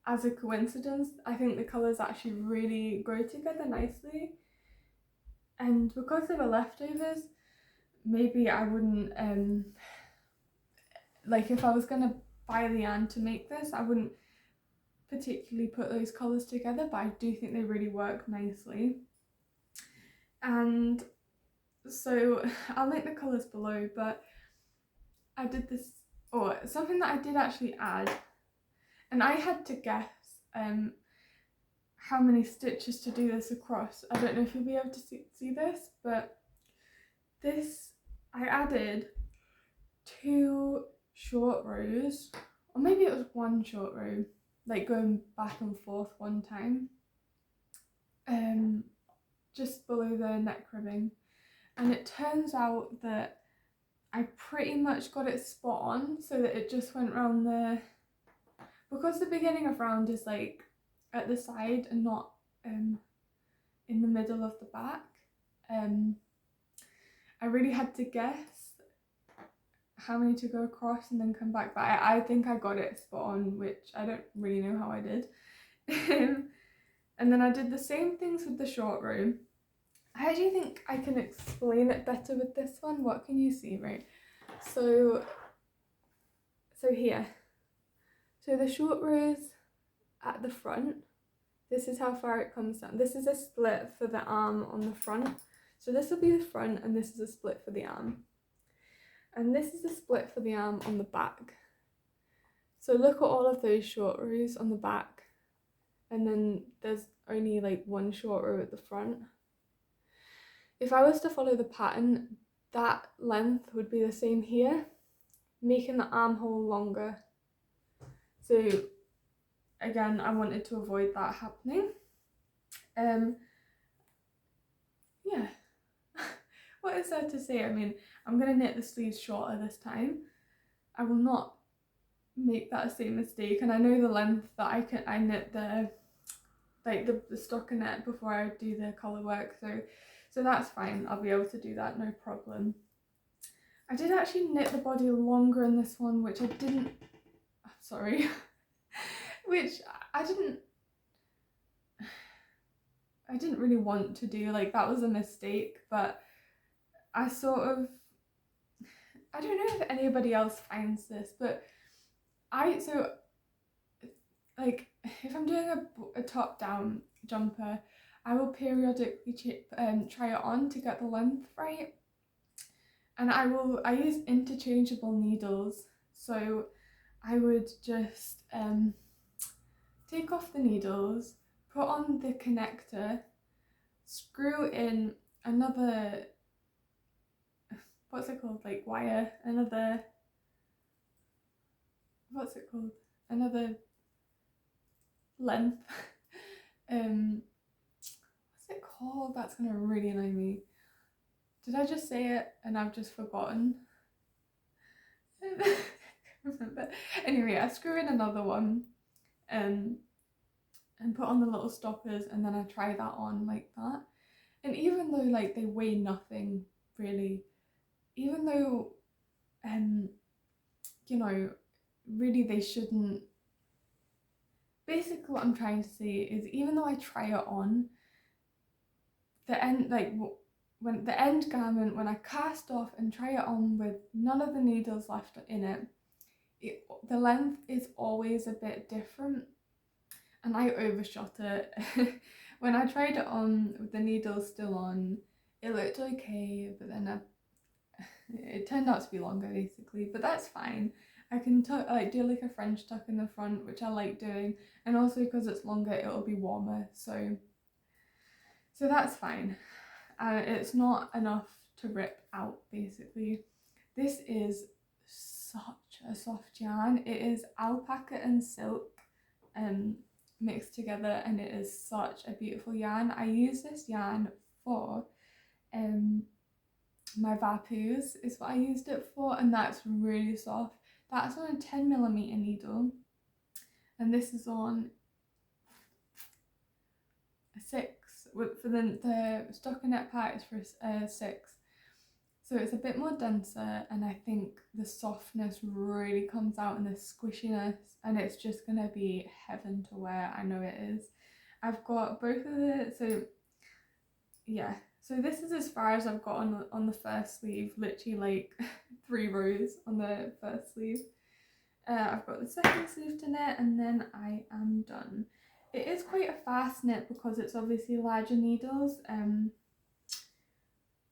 as a coincidence, I think the colours actually really go together nicely. And because they were leftovers, maybe I wouldn't, like if I was going to buy the yarn to make this, I wouldn't particularly put those colours together, but I do think they really work nicely. And so I'll link the colours below, but I did this, or something that I did actually add, and I had to guess how many stitches to do this across. I don't know if you'll be able to see this, but this, I added 2 short rows, or maybe it was 1 short row, like going back and forth one time, just below the neck ribbing. And it turns out that I pretty much got it spot on, so that it just went round the, because the beginning of round is like at the side and not in the middle of the back. I really had to guess how many to go across and then come back, but I think I got it spot on, which I don't really know how I did. And then I did the same things with the short row. I actually think I can explain it better with this one. What can you see, right? So here, so the short rows at the front, this is how far it comes down. This is a split for the arm on the front. So this will be the front, and this is a split for the arm. And this is a split for the arm on the back. So look at all of those short rows on the back, and then there's only like 1 short row at the front. If I was to follow the pattern, that length would be the same here, making the armhole longer. So again, I wanted to avoid that happening. Yeah. What is there to say? I mean, I'm going to knit the sleeves shorter this time. I will not make that same mistake, and I know the length that I knit the stockinette before I do the colour work, so that's fine. I'll be able to do that, no problem. I did actually knit the body longer in this one, which I didn't, sorry, which I didn't really want to do. Like, that was a mistake, but I sort of, I don't know if anybody else finds this, but like if I'm doing a top down jumper, I will periodically try it on to get the length right, and I use interchangeable needles, so I would just take off the needles, put on the connector, screw in another, what's it called, like wire, another, what's it called, another length. What's it called? That's gonna really annoy me. Did I just say it and I've just forgotten? I can't remember. Anyway, I screw in another one and put on the little stoppers, and then I try that on like that. And even though like they weigh nothing really, even though you know, really they shouldn't, basically what I'm trying to say is, even though I try it on, the end, like when the end garment, when I cast off and try it on with none of the needles left in it, the length is always a bit different, and I overshot it. When I tried it on with the needles still on, it looked okay, but then it turned out to be longer basically, but that's fine. I can like do like a French tuck in the front, which I like doing, and also because it's longer it'll be warmer, so that's fine. It's not enough to rip out basically. This is such a soft yarn. It is alpaca and silk mixed together, and it is such a beautiful yarn. I use this yarn for my vapus is what I used it for, and that's really soft. That's on a 10mm needle, and this is on a 6. For the stockinette part is for a 6, so it's a bit more denser, and I think the softness really comes out in the squishiness, and it's just gonna be heaven to wear. I know it is. I've got both of the, so yeah, so this is as far as I've got on the first sleeve, literally like 3 rows on the first sleeve. I've got the second sleeve to knit, and then I am done. It is quite a fast knit because it's obviously larger needles,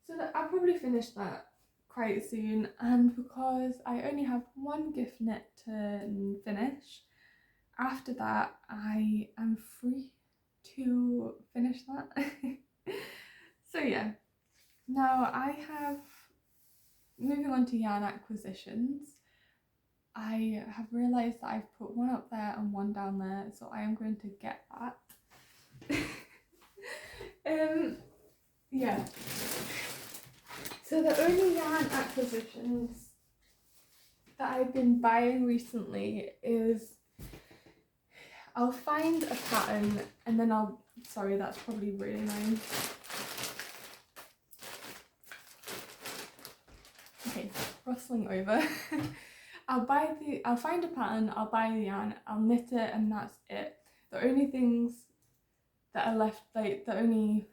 so that I'll probably finish that quite soon, and because I only have one gift knit to finish, after that I am free to finish that. So yeah, now I have, moving on to yarn acquisitions, I have realised that I've put one up there and one down there, so I am going to get that. Yeah. So the only yarn acquisitions that I've been buying recently is, I'll find a pattern and then sorry, that's probably really annoying. Okay, rustling over. I'll find a pattern, I'll buy the yarn, I'll knit it, and that's it. The only things that are left, like the only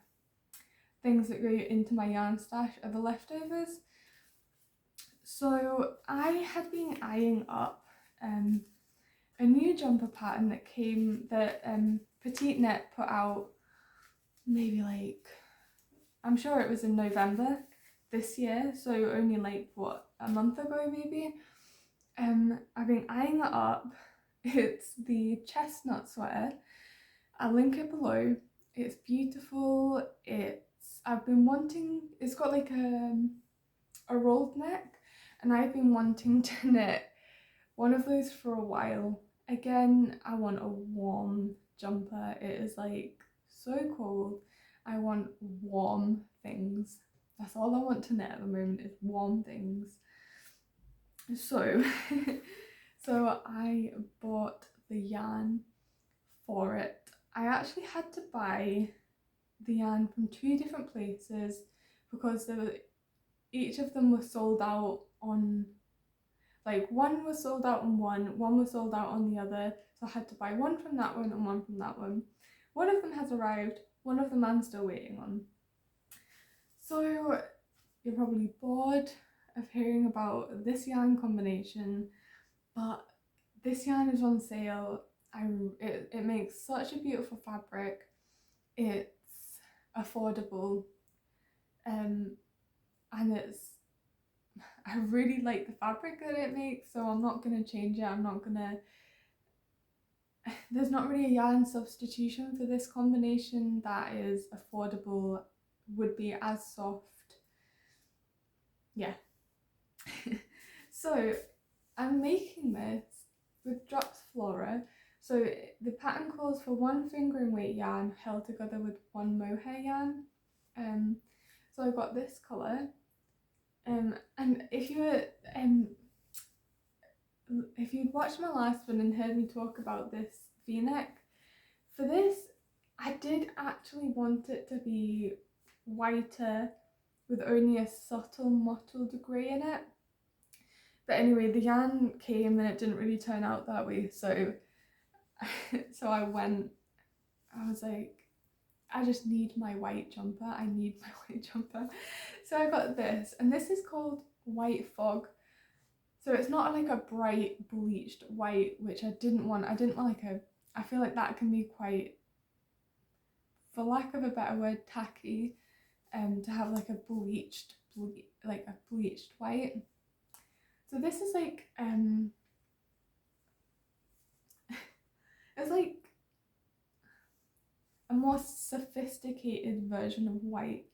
things that go into my yarn stash are the leftovers. So I had been eyeing up a new jumper pattern that Petiteknit put out, maybe like, I'm sure it was in November this year, so only like what, a month ago maybe. I've been eyeing it up. It's the chestnut sweater. I'll link it below. It's beautiful. I've been wanting, it's got like a rolled neck, and I've been wanting to knit one of those for a while. Again, I want a warm jumper. It is like so cold. I want warm things. That's all I want to knit at the moment, is warm things. So so I bought the yarn for it. I actually had to buy the yarn from 2 different places because each of them was sold out on, like one was sold out on one was sold out on the other, so I had to buy one from that one and one from that one. One of them has arrived, one of them I'm still waiting on. So you're probably bored of hearing about this yarn combination, but this yarn is on sale it makes such a beautiful fabric. It's affordable, and I really like the fabric that it makes, so I'm not gonna change it. There's not really a yarn substitution for this combination that is affordable, would be as soft. Yeah. So I'm making this with Drops Flora. So the pattern calls for 1 fingering weight yarn held together with 1 mohair yarn. So I got this colour. And if you'd watched my last one and heard me talk about this V-neck, for this I did actually want it to be whiter with only a subtle mottled grey in it. But anyway, the yarn came and it didn't really turn out that way, so I was like, I just need my white jumper, I need my white jumper. So I got this, and this is called White Fog. So it's not like a bright bleached white, which I didn't want like I feel like that can be quite, for lack of a better word, tacky, to have like a bleached white. So this is like it's like a more sophisticated version of white.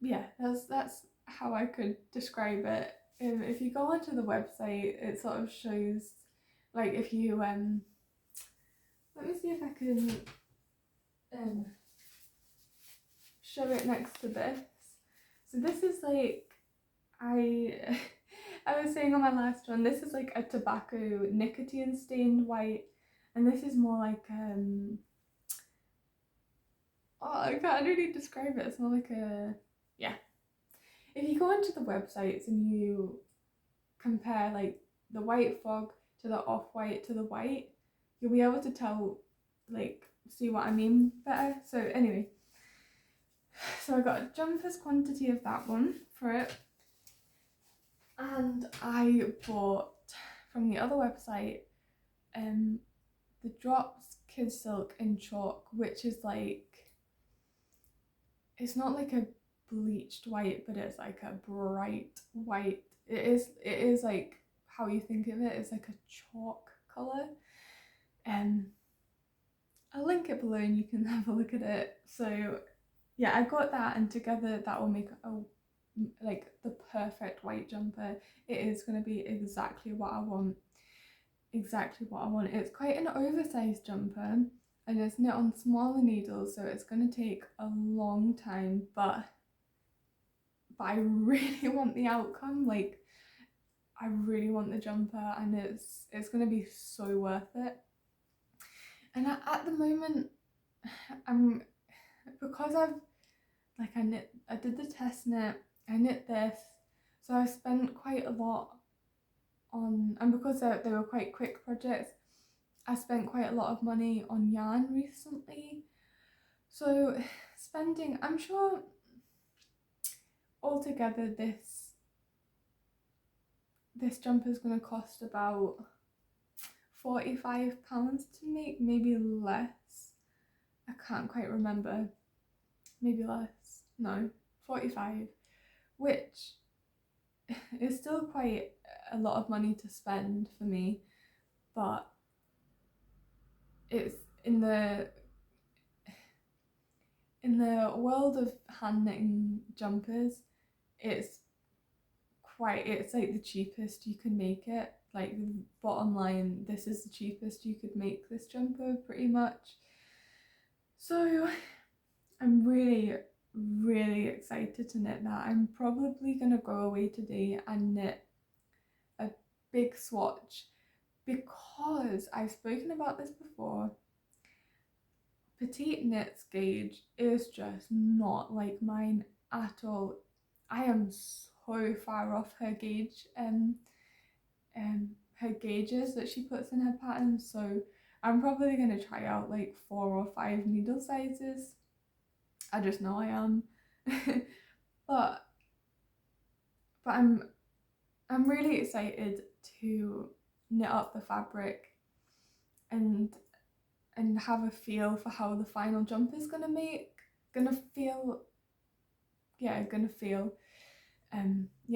Yeah, that's how I could describe it. If you go onto the website, it sort of shows, like, if you let me see if I can show it next to this. So this is like, I was saying on my last one, this is like a tobacco nicotine stained white, and this is more like oh, I can't really describe it. It's more like a, yeah. If you go onto the websites and you compare like the White Fog to the off-white to the white, you'll be able to tell, like, see what I mean better. So anyway, so I got a jumper's quantity of that one for it, and I bought from the other website the Drops Kidsilk in chalk, which is like, it's not like a bleached white, but it's like a bright white. It is like how you think of it. It's like a chalk colour. I'll link it below and you can have a look at it. So yeah, I got that, and together that will make like the perfect white jumper. It is going to be exactly what I want. It's quite an oversized jumper, and it's knit on smaller needles, so it's going to take a long time, but I really want the outcome. Like, I really want the jumper, and it's going to be so worth it. And at the moment, because I did the test knit, I knit this, so I spent quite a lot on, and because they were quite quick projects, I spent quite a lot of money on yarn recently. So spending, I'm sure altogether this jumper is going to cost about £45 to make, maybe less. I can't quite remember. Maybe less. No, 45, which is still quite a lot of money to spend for me, but it's in the world of hand knitting jumpers, it's like the cheapest you can make it. Like, bottom line, this is the cheapest you could make this jumper, pretty much. So I'm really, really excited to knit that. I'm probably gonna go away today and knit a big swatch, because I've spoken about this before. Petiteknit's gauge is just not like mine at all. I am so far off her gauge, her gauges that she puts in her patterns, so I'm probably going to try out like 4 or 5 needle sizes. I just know I am. but I'm really excited to knit up the fabric, and have a feel for how the final jumper is gonna feel. Yeah,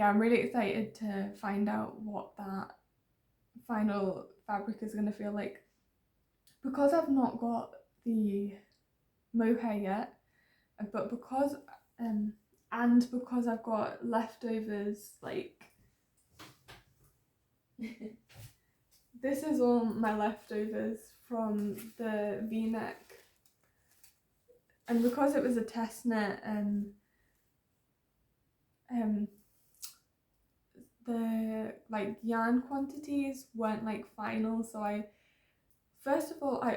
I'm really excited to find out what that final fabric is gonna feel like, because I've not got the mohair yet, but because and because I've got leftovers, like this is all my leftovers from the V-neck, and because it was a test knit, the like yarn quantities weren't like final, so I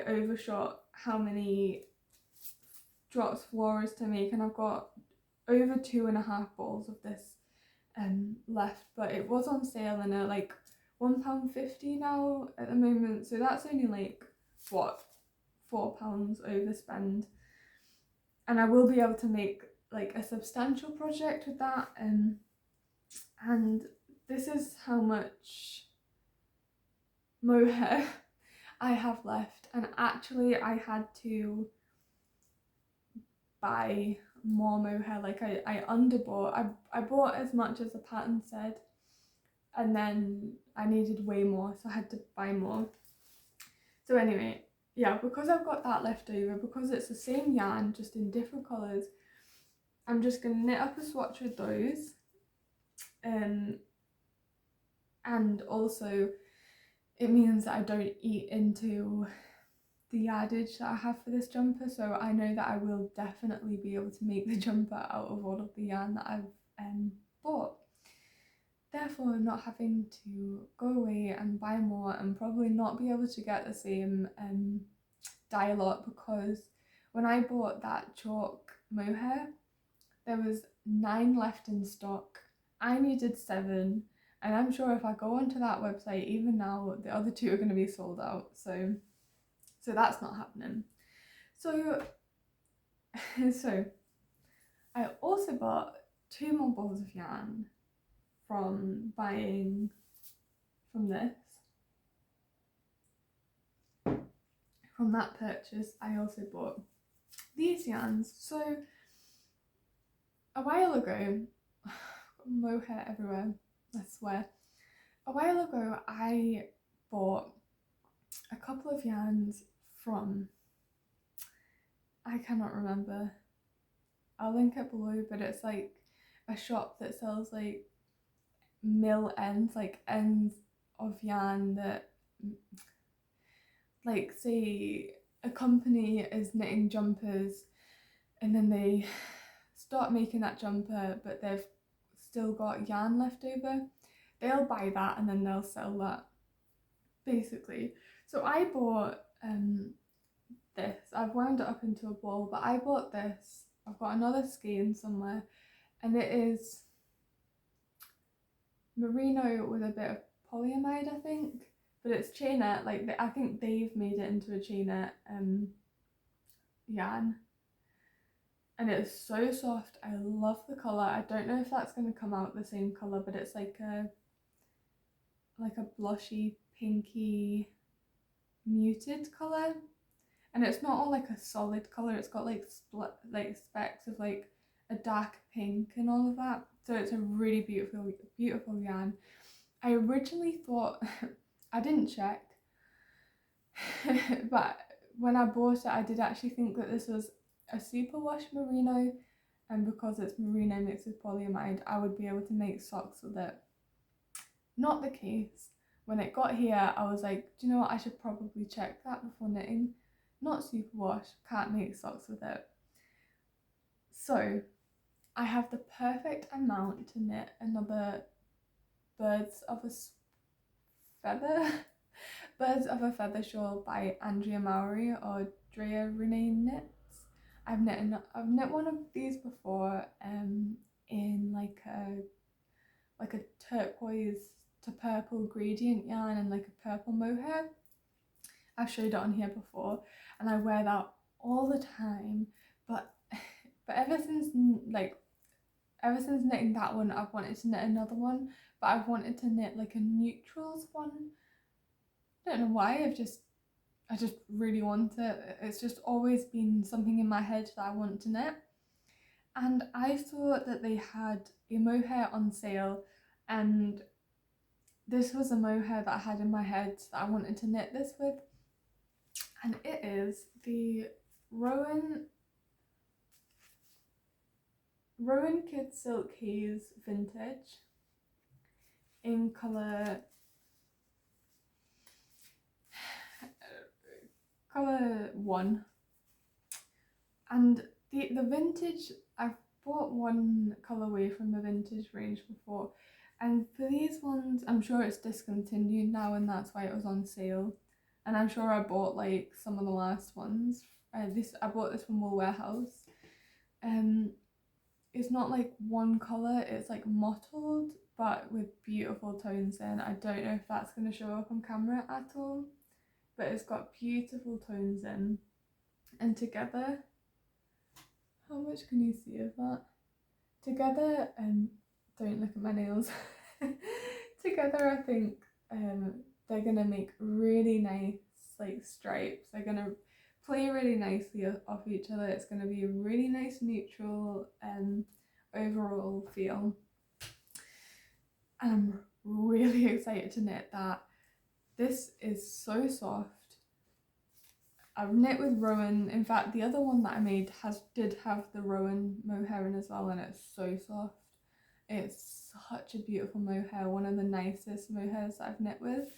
overshot how many drops floras to make, and I've got over 2.5 balls of this left, but it was on sale and at like £1.50 now at the moment, so that's only like what, £4 overspend, and I will be able to make like a substantial project with that. And this is how much mohair I have left, and actually I had to buy more mohair. Like I underbought. I bought as much as the pattern said, and then I needed way more, so I had to buy more. So anyway, yeah, because I've got that left over, because it's the same yarn just in different colours, I'm just going to knit up a swatch with those. And also it means that I don't eat into the yardage that I have for this jumper, so I know that I will definitely be able to make the jumper out of all of the yarn that I've bought, therefore not having to go away and buy more, and probably not be able to get the same dye lot, because when I bought that chalk mohair there was 9 left in stock. I needed 7, and I'm sure if I go onto that website even now the other 2 are going to be sold out, so that's not happening. So I also bought 2 more balls of yarn from buying from this. From that purchase I also bought these yarns. So a while ago, mohair everywhere, I swear. A while ago I bought a couple of yarns from, I cannot remember, I'll link it below, but it's like a shop that sells like mill ends, like ends of yarn that, like say a company is knitting jumpers and then they start making that jumper but they've still got yarn left over, they'll buy that and then they'll sell that basically. So I bought this, I've wound it up into a ball, but I bought this. I've got another skein somewhere, and it is merino with a bit of polyamide, I think, but it's chainette. Like I think they've made it into a chainette yarn, and it's so soft. I love the colour. I don't know if that's going to come out the same colour, but it's like a blushy pinky muted colour, and it's not all like a solid colour, it's got like specks of like a dark pink and all of that, so it's a really beautiful yarn. I originally thought I didn't check but when I bought it I did actually think that this was a superwash merino, and because it's merino mixed with polyamide I would be able to make socks with it. Not the case. When it got here I was like, do you know what, I should probably check that before knitting. Not superwash, can't make socks with it. So I have the perfect amount to knit another Birds of a Feather shawl by Andrea Mowry or Andrea Knits. I've knit one of these before in like a turquoise to purple gradient yarn and like a purple mohair. I've showed it on here before and I wear that all the time, but ever since knitting that one I've wanted to knit another one, but I've wanted to knit like a neutrals one. I don't know why, I've just I just really want it. It's just always been something in my head that I want to knit. And I saw that they had a mohair on sale, and this was a mohair that I had in my head that I wanted to knit this with. And it is the Rowan Kidsilk Haze Vintage in colour 1. And the vintage, I've bought one colourway from the vintage range before, and for these ones I'm sure it's discontinued now and that's why it was on sale. And I'm sure I bought like some of the last ones. I bought this from Wool Warehouse. It's not like one colour, it's like mottled but with beautiful tones in. I don't know if that's going to show up on camera at all, but it's got beautiful tones in. And together, how much can you see of that? Together, don't look at my nails. Together I think they're going to make really nice like stripes. They're going to play really nicely off each other. It's going to be a really nice neutral overall feel. And I'm really excited to knit that. This is so soft. I've knit with Rowan. In fact, the other one that I made did have the Rowan mohair in as well, and it's so soft. It's such a beautiful mohair, one of the nicest mohairs that I've knit with.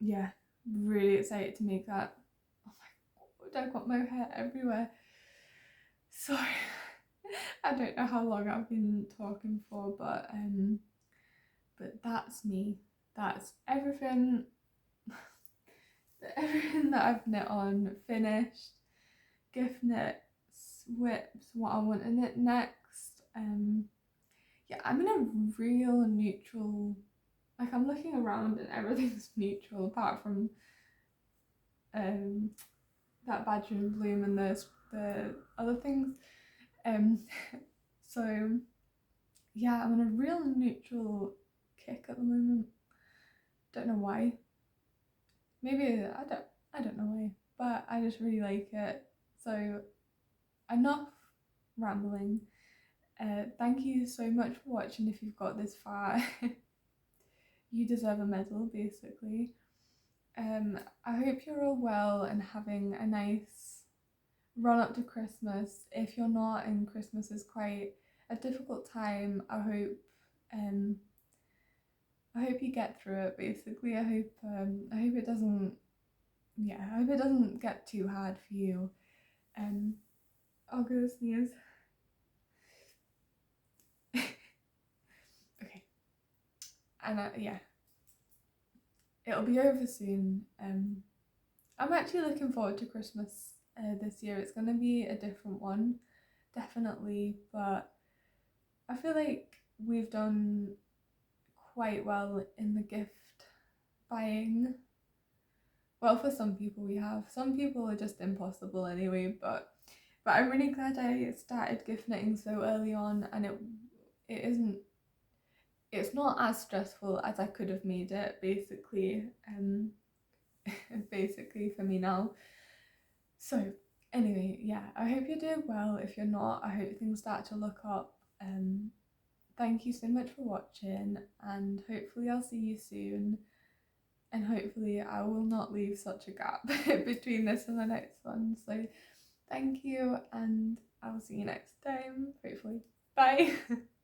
Yeah, really excited to make that. Oh my god, I've got mohair everywhere. Sorry, I don't know how long I've been talking for, but that's me. That's everything. Everything that I've knit on, finished, gift knits, whips, what I want to knit next. Yeah, I'm in a real neutral, like I'm looking around and everything's neutral apart from that badger in bloom and the other things. So yeah, I'm in a real neutral kick at the moment. Don't know why. Maybe I don't know why, but I just really like it. So enough rambling. Thank you so much for watching. If you've got this far, you deserve a medal basically. I hope you're all well and having a nice run up to Christmas. If you're not, and Christmas is quite a difficult time, I hope you get through it basically. I hope it doesn't, yeah, I hope it doesn't get too hard for you. I'll go sneeze. Okay. And yeah, it'll be over soon. I'm actually looking forward to Christmas this year. It's gonna be a different one, definitely, but I feel like we've done quite well in the gift buying. Well, for some people we have. Some people are just impossible anyway, but I'm really glad I started gift knitting so early on, and it's not as stressful as I could have made it, basically. Basically for me now. So anyway, yeah, I hope you're doing well. If you're not, I hope things start to look up. Thank you so much for watching, and hopefully I'll see you soon, and hopefully I will not leave such a gap between this and the next one. So thank you, and I will see you next time, hopefully. Bye.